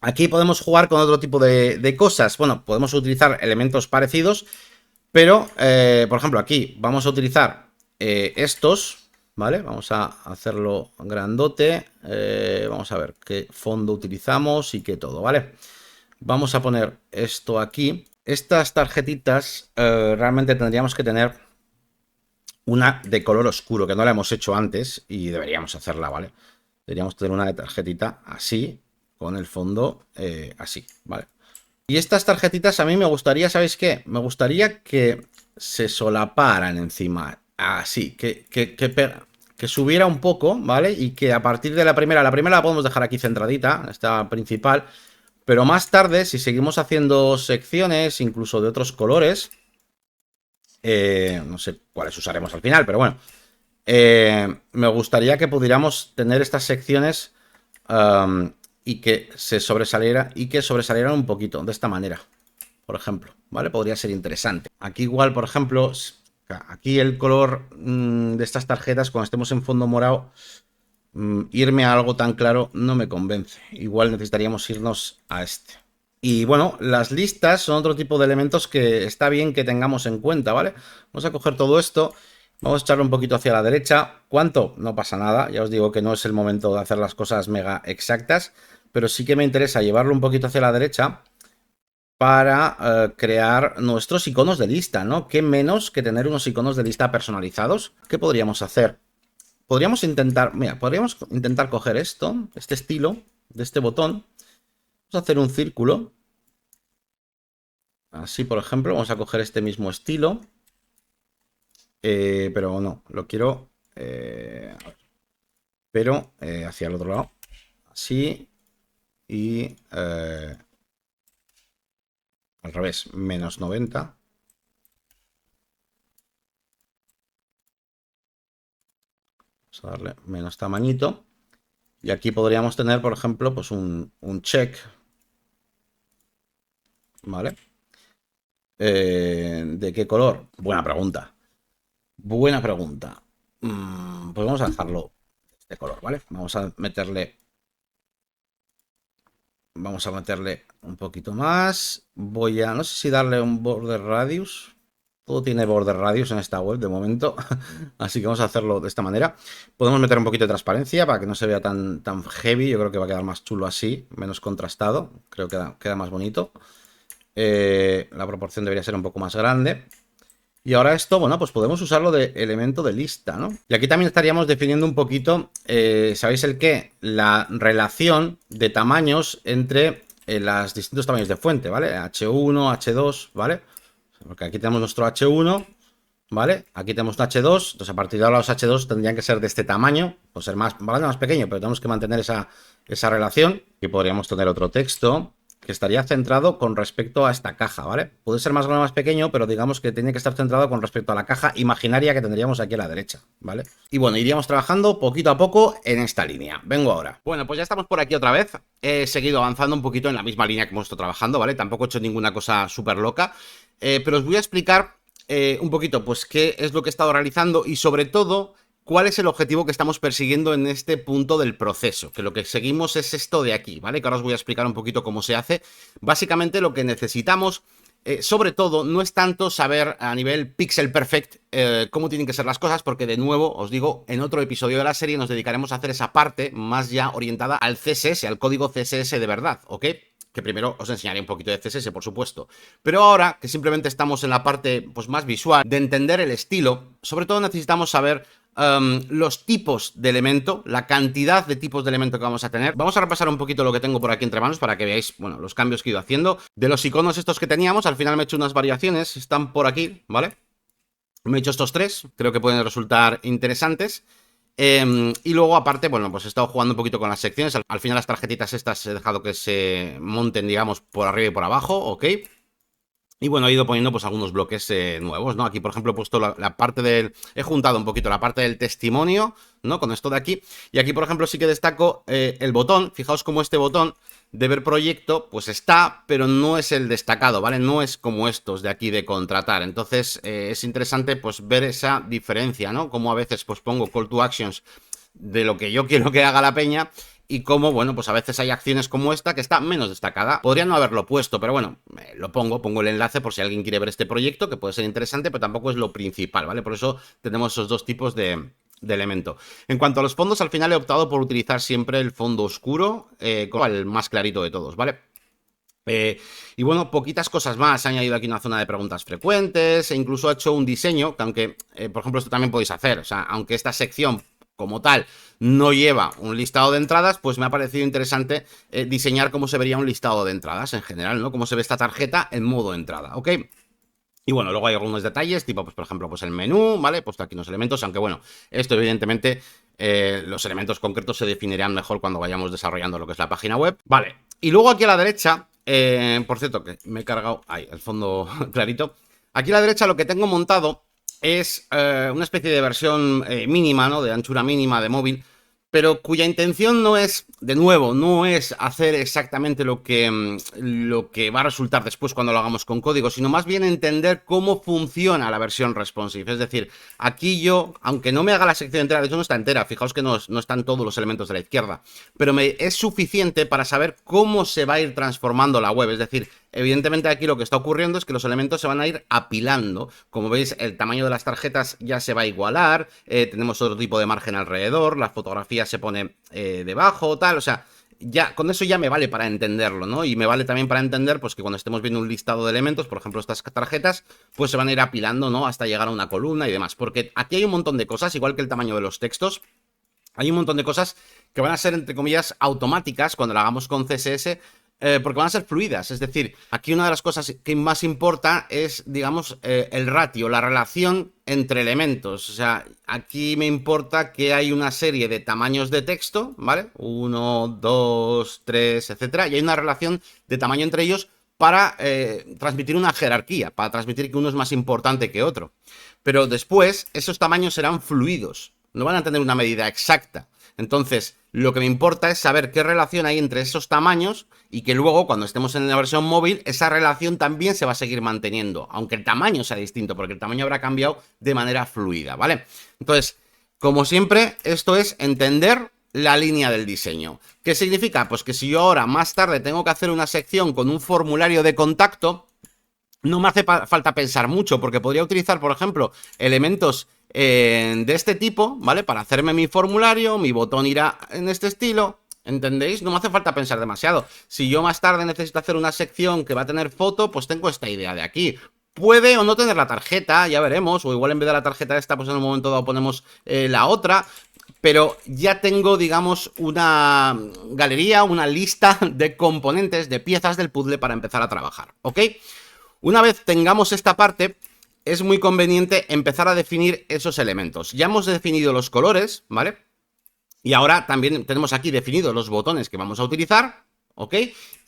Aquí podemos jugar con otro tipo de cosas. Bueno, podemos utilizar elementos parecidos, pero, por ejemplo, aquí vamos a utilizar estos, ¿vale? Vamos a hacerlo grandote. Vamos a ver qué fondo utilizamos y qué todo, ¿vale? Vamos a poner esto aquí. Estas tarjetitas realmente tendríamos que tener una de color oscuro, que no la hemos hecho antes y deberíamos hacerla, ¿vale? Deberíamos tener una de tarjetita así, con el fondo así, ¿vale? Y estas tarjetitas a mí me gustaría, ¿sabéis qué? Me gustaría que se solaparan encima, así, que subiera un poco, ¿vale? Y que a partir de la primera la podemos dejar aquí centradita, esta principal, Pero más tarde, si seguimos haciendo secciones, incluso de otros colores, no sé cuáles usaremos al final, pero bueno, me gustaría que pudiéramos tener estas secciones y que sobresalieran un poquito, de esta manera, por ejemplo, ¿vale? Podría ser interesante. Aquí igual, por ejemplo, aquí el color de estas tarjetas, cuando estemos en fondo morado, irme a algo tan claro no me convence. Igual necesitaríamos irnos a este. Y bueno, las listas son otro tipo de elementos que está bien que tengamos en cuenta, ¿vale? Vamos a coger todo esto, vamos a echarlo un poquito hacia la derecha. ¿Cuánto? No pasa nada, ya os digo que no es el momento de hacer las cosas mega exactas, pero sí que me interesa llevarlo un poquito hacia la derecha para crear nuestros iconos de lista, ¿no? ¿Qué menos que tener unos iconos de lista personalizados? ¿Qué podríamos hacer? Podríamos intentar, mira, podríamos intentar coger esto, este estilo de este botón. Vamos a hacer un círculo. Así, por ejemplo, vamos a coger este mismo estilo. Pero no, lo quiero... pero hacia el otro lado. Así. Y... al revés, menos 90. Vamos a darle menos tamañito. Y aquí podríamos tener, por ejemplo, pues un check. ¿Vale? ¿De qué color? Buena pregunta. Buena pregunta. Pues vamos a dejarlo de este color, ¿vale? Vamos a meterle un poquito más. Voy a, no sé si darle un border radius. Todo tiene border radius en esta web de momento. Así que vamos a hacerlo de esta manera. Podemos meter un poquito de transparencia para que no se vea tan heavy. Yo creo que va a quedar más chulo así, menos contrastado. Creo que queda más bonito. La proporción debería ser un poco más grande. Y ahora esto, bueno, pues podemos usarlo de elemento de lista, ¿no? Y aquí también estaríamos definiendo un poquito, ¿sabéis el qué? La relación de tamaños entre los distintos tamaños de fuente, ¿vale? H1, H2, ¿vale? Porque aquí tenemos nuestro H1, ¿vale? Aquí tenemos un H2, entonces a partir de ahora los H2 tendrían que ser de este tamaño, pues ser más pequeño, pero tenemos que mantener esa relación. Y podríamos tener otro texto que estaría centrado con respecto a esta caja, ¿vale? Puede ser más grande o más pequeño, pero digamos que tiene que estar centrado con respecto a la caja imaginaria que tendríamos aquí a la derecha, ¿vale? Y bueno, iríamos trabajando poquito a poco en esta línea. Vengo ahora. Bueno, pues ya estamos por aquí otra vez. He seguido avanzando un poquito en la misma línea que hemos estado trabajando, ¿vale? Tampoco he hecho ninguna cosa súper loca, pero os voy a explicar un poquito, pues, qué es lo que he estado realizando y sobre todo cuál es el objetivo que estamos persiguiendo en este punto del proceso, que lo que seguimos es esto de aquí, ¿vale? Que ahora os voy a explicar un poquito cómo se hace. Básicamente lo que necesitamos, sobre todo, no es tanto saber a nivel pixel perfect cómo tienen que ser las cosas, porque de nuevo, os digo, en otro episodio de la serie nos dedicaremos a hacer esa parte más ya orientada al CSS, al código CSS de verdad, ¿ok? Que primero os enseñaré un poquito de CSS, por supuesto. Pero ahora, que simplemente estamos en la parte pues, más visual, de entender el estilo, sobre todo necesitamos saber los tipos de elemento, la cantidad de tipos de elemento que vamos a tener. Vamos a repasar un poquito lo que tengo por aquí entre manos para que veáis, bueno, los cambios que he ido haciendo. De los iconos estos que teníamos, al final me he hecho unas variaciones, están por aquí, ¿vale? Me he hecho estos tres, creo que pueden resultar interesantes. Y luego, aparte, bueno, pues he estado jugando un poquito con las secciones. Al final las tarjetitas estas he dejado que se monten, digamos, por arriba y por abajo, ¿ok? Y bueno, he ido poniendo pues algunos bloques nuevos, ¿no? Aquí, por ejemplo, he puesto la parte del... He juntado un poquito la parte del testimonio, ¿no? Con esto de aquí. Y aquí, por ejemplo, sí que destaco el botón. Fijaos cómo este botón de ver proyecto, pues está, pero no es el destacado, ¿vale? No es como estos de aquí de contratar. Entonces, es interesante, pues, ver esa diferencia, ¿no? Como a veces, pues, pongo call to actions de lo que yo quiero que haga la peña y como, bueno, pues a veces hay acciones como esta que está menos destacada. Podría no haberlo puesto, pero bueno, lo pongo el enlace por si alguien quiere ver este proyecto, que puede ser interesante, pero tampoco es lo principal, ¿vale? Por eso tenemos esos dos tipos de elemento. En cuanto a los fondos, al final he optado por utilizar siempre el fondo oscuro, con el más clarito de todos, ¿vale? Y bueno, poquitas cosas más. He añadido aquí una zona de preguntas frecuentes e incluso he hecho un diseño que aunque, por ejemplo, esto también podéis hacer. O sea, aunque esta sección como tal no lleva un listado de entradas, pues me ha parecido interesante diseñar cómo se vería un listado de entradas en general, ¿no? Cómo se ve esta tarjeta en modo entrada, ¿ok? Y bueno, luego hay algunos detalles, tipo, pues por ejemplo, pues el menú, ¿vale? He puesto aquí unos elementos, aunque bueno, esto evidentemente, los elementos concretos se definirán mejor cuando vayamos desarrollando lo que es la página web. Vale, Y luego aquí a la derecha, por cierto, que me he cargado ahí, el fondo clarito. Aquí a la derecha lo que tengo montado es una especie de versión mínima, ¿no? De anchura mínima de móvil, pero cuya intención no es, de nuevo, no es hacer exactamente lo que va a resultar después cuando lo hagamos con código, sino más bien entender cómo funciona la versión responsive. Es decir, aquí yo, aunque no me haga la sección entera, de hecho no está entera, fijaos que no están todos los elementos de la izquierda, pero es suficiente para saber cómo se va a ir transformando la web. Es decir, evidentemente aquí lo que está ocurriendo es que los elementos se van a ir apilando. Como veis, el tamaño de las tarjetas ya se va a igualar, tenemos otro tipo de margen alrededor, las fotografías se pone debajo, tal, o sea, ya con eso ya me vale para entenderlo, ¿no? Y me vale también para entender, pues, que cuando estemos viendo un listado de elementos, por ejemplo, estas tarjetas, pues se van a ir apilando, ¿no? Hasta llegar a una columna y demás, porque aquí hay un montón de cosas, igual que el tamaño de los textos, hay un montón de cosas que van a ser, entre comillas, automáticas cuando lo hagamos con CSS, porque van a ser fluidas. Es decir, aquí una de las cosas que más importa es, digamos, el ratio, la relación entre elementos. O sea, aquí me importa que hay una serie de tamaños de texto, ¿vale? 1, 2, 3, etcétera, y hay una relación de tamaño entre ellos para transmitir una jerarquía, para transmitir que uno es más importante que otro. Pero después, esos tamaños serán fluidos, no van a tener una medida exacta. Entonces, lo que me importa es saber qué relación hay entre esos tamaños y que luego, cuando estemos en la versión móvil, esa relación también se va a seguir manteniendo, aunque el tamaño sea distinto, porque el tamaño habrá cambiado de manera fluida, ¿vale? Entonces, como siempre, esto es entender la línea del diseño. ¿Qué significa? Pues que si yo ahora, más tarde, tengo que hacer una sección con un formulario de contacto, no me hace falta pensar mucho, porque podría utilizar, por ejemplo, elementos de este tipo, ¿vale? Para hacerme mi formulario, mi botón irá en este estilo, ¿entendéis? No me hace falta pensar demasiado. Si yo más tarde necesito hacer una sección que va a tener foto, pues tengo esta idea de aquí. Puede o no tener la tarjeta, ya veremos, o igual en vez de la tarjeta esta, pues en un momento dado ponemos la otra, pero ya tengo, digamos, una galería, una lista de componentes, de piezas del puzzle para empezar a trabajar, ¿ok? Una vez tengamos esta parte, es muy conveniente empezar a definir esos elementos. Ya hemos definido los colores, ¿vale? Y ahora también tenemos aquí definidos los botones que vamos a utilizar, ¿ok?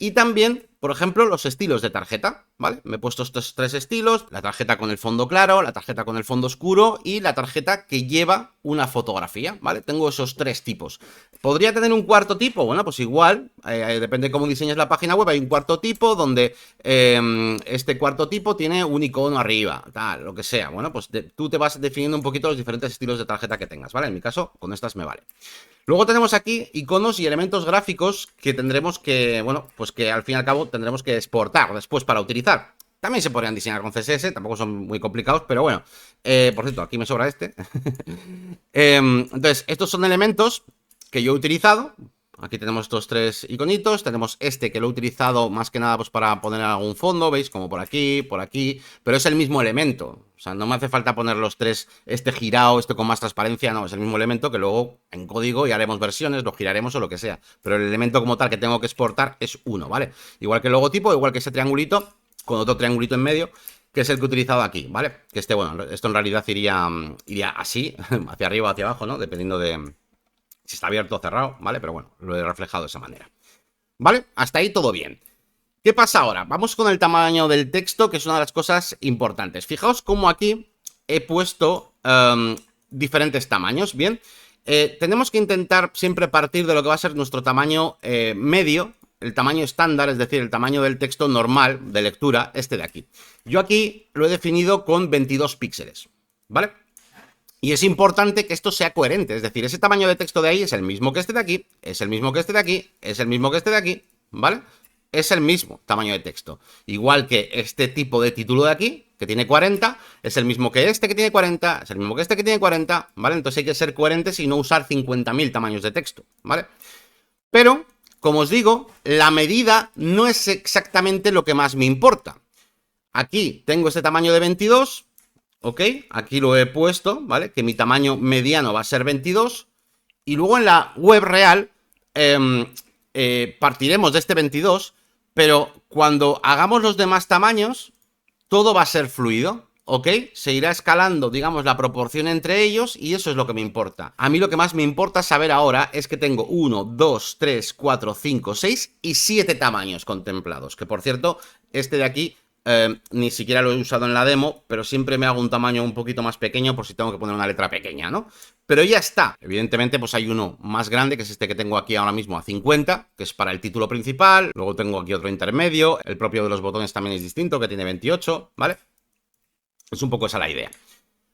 Y también, por ejemplo, los estilos de tarjeta, ¿vale? Me he puesto estos tres estilos: la tarjeta con el fondo claro, la tarjeta con el fondo oscuro y la tarjeta que lleva una fotografía, ¿vale? Tengo esos tres tipos. ¿Podría tener un cuarto tipo? Bueno, pues igual, depende de cómo diseñes la página web, hay un cuarto tipo donde este cuarto tipo tiene un icono arriba, tal, lo que sea. Bueno, pues tú te vas definiendo un poquito los diferentes estilos de tarjeta que tengas, ¿vale? En mi caso, con estas me vale. Luego tenemos aquí iconos y elementos gráficos que tendremos que, bueno, pues que al fin y al cabo tendremos que exportar después para utilizar. También se podrían diseñar con CSS, tampoco son muy complicados, pero bueno. Por cierto, aquí me sobra este. Entonces, estos son elementos que yo he utilizado. Aquí tenemos estos tres iconitos, tenemos este que lo he utilizado más que nada pues para poner algún fondo, veis, como por aquí, pero es el mismo elemento. O sea, no me hace falta poner los tres, este girado, este con más transparencia, no, es el mismo elemento que luego en código y haremos versiones, lo giraremos o lo que sea. Pero el elemento como tal que tengo que exportar es uno, ¿vale? Igual que el logotipo, igual que ese triangulito, con otro triangulito en medio, que es el que he utilizado aquí, ¿vale? Que este, bueno, esto en realidad iría así, hacia arriba o hacia abajo, ¿no? Dependiendo de si está abierto o cerrado, ¿vale? Pero bueno, lo he reflejado de esa manera. ¿Vale? Hasta ahí todo bien. ¿Qué pasa ahora? Vamos con el tamaño del texto, que es una de las cosas importantes. Fijaos cómo aquí he puesto diferentes tamaños, ¿bien? Tenemos que intentar siempre partir de lo que va a ser nuestro tamaño medio, el tamaño estándar, es decir, el tamaño del texto normal de lectura, este de aquí. Yo aquí lo he definido con 22 píxeles, ¿vale? Y es importante que esto sea coherente, es decir, ese tamaño de texto de ahí es el mismo que este de aquí, es el mismo que este de aquí, es el mismo que este de aquí, ¿vale? Es el mismo tamaño de texto. Igual que este tipo de título de aquí, que tiene 40, es el mismo que este que tiene 40, es el mismo que este que tiene 40, ¿vale? Entonces hay que ser coherentes y no usar 50.000 tamaños de texto, ¿vale? Pero, como os digo, la medida no es exactamente lo que más me importa. Aquí tengo este tamaño de 22, ¿ok? Aquí lo he puesto, ¿vale? Que mi tamaño mediano va a ser 22. Y luego en la web real partiremos de este 22, pero cuando hagamos los demás tamaños, todo va a ser fluido. ¿ok? Se irá escalando, digamos, la proporción entre ellos y eso es lo que me importa. A mí lo que más me importa saber ahora es que tengo 1, 2, 3, 4, 5, 6 y 7 tamaños contemplados. Que por cierto, este de aquí ni siquiera lo he usado en la demo, pero siempre me hago un tamaño un poquito más pequeño por si tengo que poner una letra pequeña, ¿no? Pero ya está. Evidentemente, pues hay uno más grande, que es este que tengo aquí ahora mismo a 50, que es para el título principal. Luego tengo aquí otro intermedio. El propio de los botones también es distinto, que tiene 28, ¿vale? Es un poco esa la idea.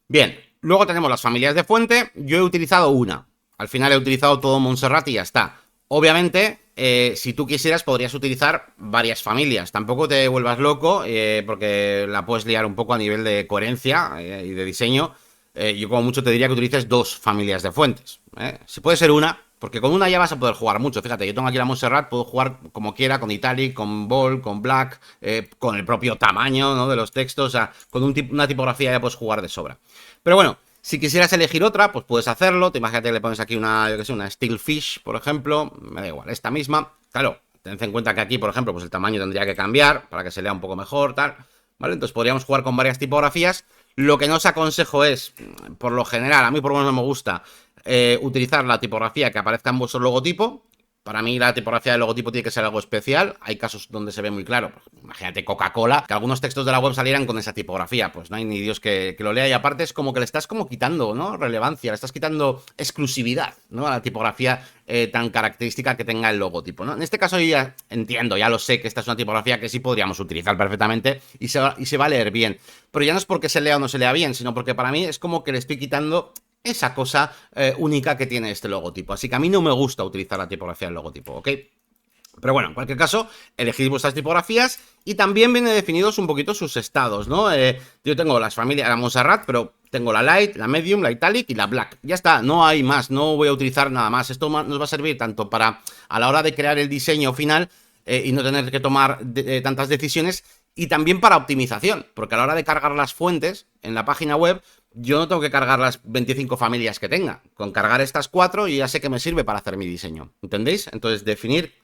Bien, luego tenemos las familias de fuente. Yo he utilizado una. Al final he utilizado todo Montserrat y ya está. Obviamente, si tú quisieras, podrías utilizar varias familias. Tampoco te vuelvas loco, porque la puedes liar un poco a nivel de coherencia y de diseño. Yo como mucho te diría que utilices 2 familias de fuentes. Si puede ser una, porque con una ya vas a poder jugar mucho. Fíjate, yo tengo aquí la Montserrat, puedo jugar como quiera, con Italic, con Bold, con Black, con el propio tamaño, ¿no?, de los textos. O sea, con una tipografía ya puedes jugar de sobra. Pero bueno, si quisieras elegir otra, pues puedes hacerlo. Te imagínate que le pones aquí una, yo que sé, una Steelfish, por ejemplo. Me da igual, esta misma. Claro, tened en cuenta que aquí, por ejemplo, pues el tamaño tendría que cambiar para que se lea un poco mejor, tal. ¿Vale? Entonces podríamos jugar con varias tipografías. Lo que no os aconsejo es, por lo general, a mí por lo menos no me gusta, utilizar la tipografía que aparezca en vuestro logotipo. Para mí la tipografía del logotipo tiene que ser algo especial. Hay casos donde se ve muy claro. Imagínate Coca-Cola, que algunos textos de la web salieran con esa tipografía. Pues no hay ni Dios que lo lea. Y aparte es como que le estás como quitando, ¿no?, relevancia, le estás quitando exclusividad, ¿no?, a la tipografía tan característica que tenga el logotipo, ¿no? En este caso yo ya entiendo, ya lo sé, que esta es una tipografía que sí podríamos utilizar perfectamente y se va a leer bien. Pero ya no es porque se lea o no se lea bien, sino porque para mí es como que le estoy quitando esa cosa única que tiene este logotipo. Así que a mí no me gusta utilizar la tipografía del logotipo, ¿ok? Pero bueno, en cualquier caso, elegid vuestras tipografías y también viene definidos un poquito sus estados, ¿no? Yo tengo las familias, la Montserrat, pero tengo la Light, la Medium, la Italic y la Black. Ya está, no hay más, no voy a utilizar nada más. Esto nos va a servir tanto para a la hora de crear el diseño final y no tener que tomar tantas decisiones, y también para optimización, porque a la hora de cargar las fuentes en la página web, yo no tengo que cargar las 25 familias que tenga. Con cargar estas 4 yo ya sé que me sirve para hacer mi diseño, ¿entendéis? Entonces definir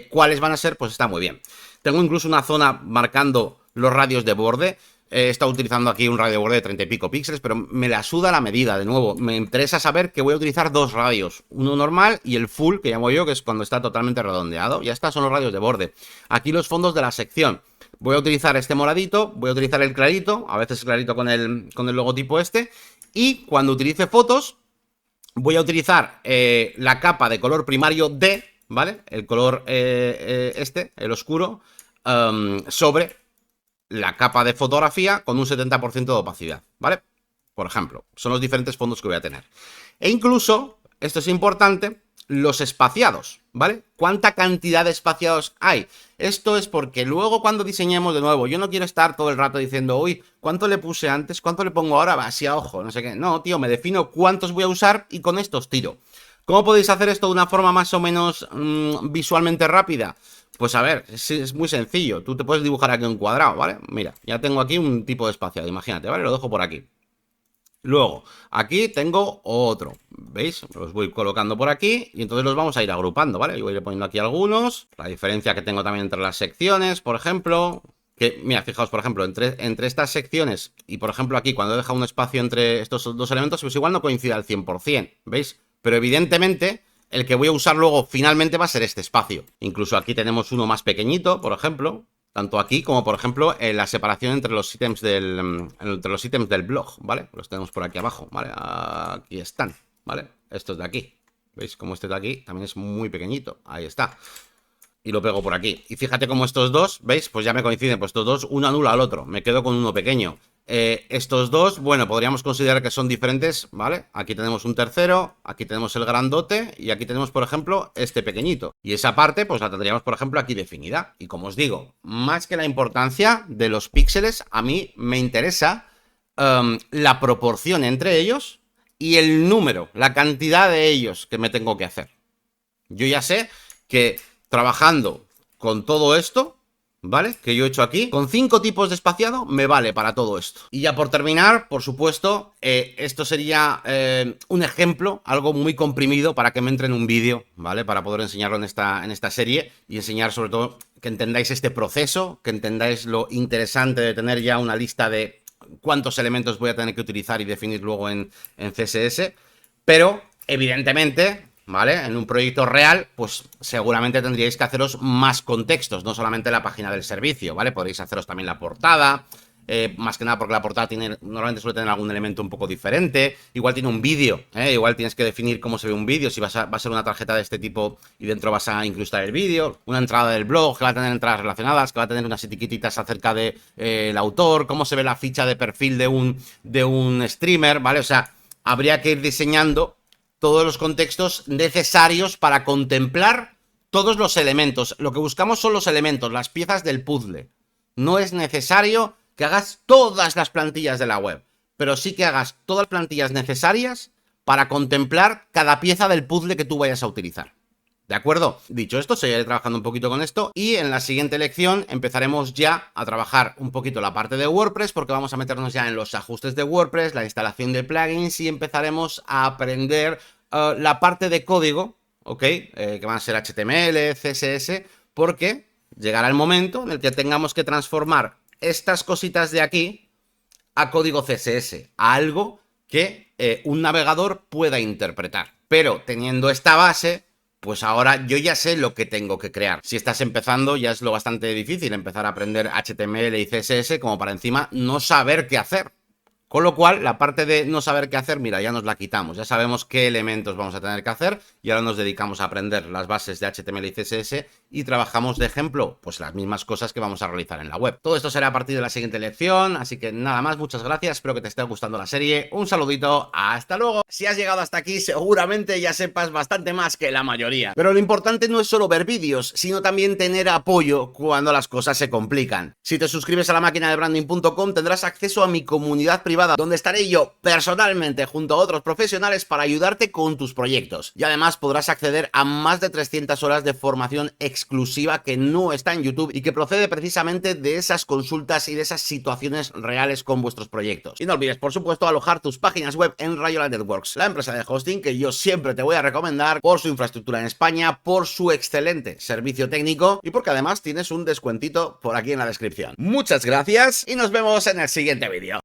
cuáles van a ser, pues está muy bien. Tengo incluso una zona marcando los radios de borde. He estado utilizando aquí un radio de borde de 30 y pico píxeles, pero me la suda la medida, de nuevo. Me interesa saber que voy a utilizar 2 radios, uno normal y el full, que llamo yo, que es cuando está totalmente redondeado. Ya está, son los radios de borde. Aquí los fondos de la sección. Voy a utilizar este moradito, voy a utilizar el clarito, a veces clarito con el logotipo este. Y cuando utilice fotos, voy a utilizar la capa de color primario D, ¿vale? El color el oscuro, sobre la capa de fotografía con un 70% de opacidad, ¿vale? Por ejemplo, son los diferentes fondos que voy a tener. E incluso, esto es importante, los espaciados, ¿vale? ¿Cuánta cantidad de espaciados hay? Esto es porque luego cuando diseñemos de nuevo, yo no quiero estar todo el rato diciendo, uy, ¿cuánto le puse antes? ¿Cuánto le pongo ahora? Va así a ojo, no sé qué. No, tío, me defino cuántos voy a usar y con estos tiro. ¿Cómo podéis hacer esto de una forma más o menos visualmente rápida? Pues a ver, es muy sencillo. Tú te puedes dibujar aquí un cuadrado, ¿vale? Mira, ya tengo aquí un tipo de espaciado, imagínate, ¿vale? Lo dejo por aquí. Luego, aquí tengo otro, ¿veis? Los voy colocando por aquí y entonces los vamos a ir agrupando, ¿vale? Yo voy a ir poniendo aquí algunos. La diferencia que tengo también entre las secciones, por ejemplo. Que, mira, fijaos, por ejemplo, entre estas secciones y, por ejemplo, aquí, cuando he dejado un espacio entre estos 2 elementos, pues igual no coincide al 100%, ¿veis? Pero evidentemente, el que voy a usar luego finalmente va a ser este espacio. Incluso aquí tenemos uno más pequeñito, por ejemplo. Tanto aquí como, por ejemplo, en la separación entre los ítems del blog, ¿vale? Los tenemos por aquí abajo, ¿vale? Aquí están, ¿vale? Estos de aquí. ¿Veis? Como este de aquí también es muy pequeñito. Ahí está. Y lo pego por aquí. Y fíjate cómo estos dos, ¿veis? Pues ya me coinciden. Pues estos dos, uno anula al otro. Me quedo con uno pequeño. Estos dos, bueno, podríamos considerar que son diferentes, ¿vale? Aquí tenemos un tercero, aquí tenemos el grandote y aquí tenemos, por ejemplo, este pequeñito. Y esa parte, pues la tendríamos, por ejemplo, aquí definida. Y como os digo, más que la importancia de los píxeles, a mí me interesa la proporción entre ellos y el número, la cantidad de ellos que me tengo que hacer. Yo ya sé que trabajando con todo esto, ¿vale? Que yo he hecho aquí, con 5 tipos de espaciado me vale para todo esto. Y ya por terminar, por supuesto, esto sería un ejemplo, algo muy comprimido para que me entre en un vídeo, ¿vale? Para poder enseñarlo en esta serie y enseñar sobre todo que entendáis este proceso, que entendáis lo interesante de tener ya una lista de cuántos elementos voy a tener que utilizar y definir luego en CSS, pero evidentemente, ¿vale? En un proyecto real, pues seguramente tendríais que haceros más contextos, no solamente la página del servicio, ¿vale? Podréis haceros también la portada, más que nada porque la portada normalmente suele tener algún elemento un poco diferente, igual tiene un vídeo, igual tienes que definir cómo se ve un vídeo, si va a ser una tarjeta de este tipo y dentro vas a incrustar el vídeo, una entrada del blog que va a tener entradas relacionadas, que va a tener unas etiquetitas acerca de el autor, cómo se ve la ficha de perfil de un streamer, ¿vale? O sea, habría que ir diseñando todos los contextos necesarios para contemplar todos los elementos. Lo que buscamos son los elementos, las piezas del puzzle. No es necesario que hagas todas las plantillas de la web, pero sí que hagas todas las plantillas necesarias para contemplar cada pieza del puzzle que tú vayas a utilizar. ¿De acuerdo? Dicho esto, seguiré trabajando un poquito con esto y en la siguiente lección empezaremos ya a trabajar un poquito la parte de WordPress porque vamos a meternos ya en los ajustes de WordPress, la instalación de plugins y empezaremos a aprender la parte de código, ¿ok? Que van a ser HTML, CSS, porque llegará el momento en el que tengamos que transformar estas cositas de aquí a código CSS, a algo que un navegador pueda interpretar. Pero teniendo esta base, pues ahora yo ya sé lo que tengo que crear. Si estás empezando, ya es lo bastante difícil empezar a aprender HTML y CSS como para encima no saber qué hacer. Con lo cual, la parte de no saber qué hacer, mira, ya nos la quitamos. Ya sabemos qué elementos vamos a tener que hacer y ahora nos dedicamos a aprender las bases de HTML y CSS y trabajamos de ejemplo, pues las mismas cosas que vamos a realizar en la web. Todo esto será a partir de la siguiente lección, así que nada más, muchas gracias, espero que te esté gustando la serie. Un saludito, hasta luego. Si has llegado hasta aquí, seguramente ya sepas bastante más que la mayoría. Pero lo importante no es solo ver vídeos, sino también tener apoyo cuando las cosas se complican. Si te suscribes a la máquina de branding.com tendrás acceso a mi comunidad privada, donde estaré yo personalmente junto a otros profesionales para ayudarte con tus proyectos. Y además podrás acceder a más de 300 horas de formación exclusiva que no está en YouTube y que procede precisamente de esas consultas y de esas situaciones reales con vuestros proyectos. Y no olvides, por supuesto, alojar tus páginas web en Rayola Networks, la empresa de hosting que yo siempre te voy a recomendar por su infraestructura en España, por su excelente servicio técnico y porque además tienes un descuentito por aquí en la descripción. Muchas gracias y nos vemos en el siguiente vídeo.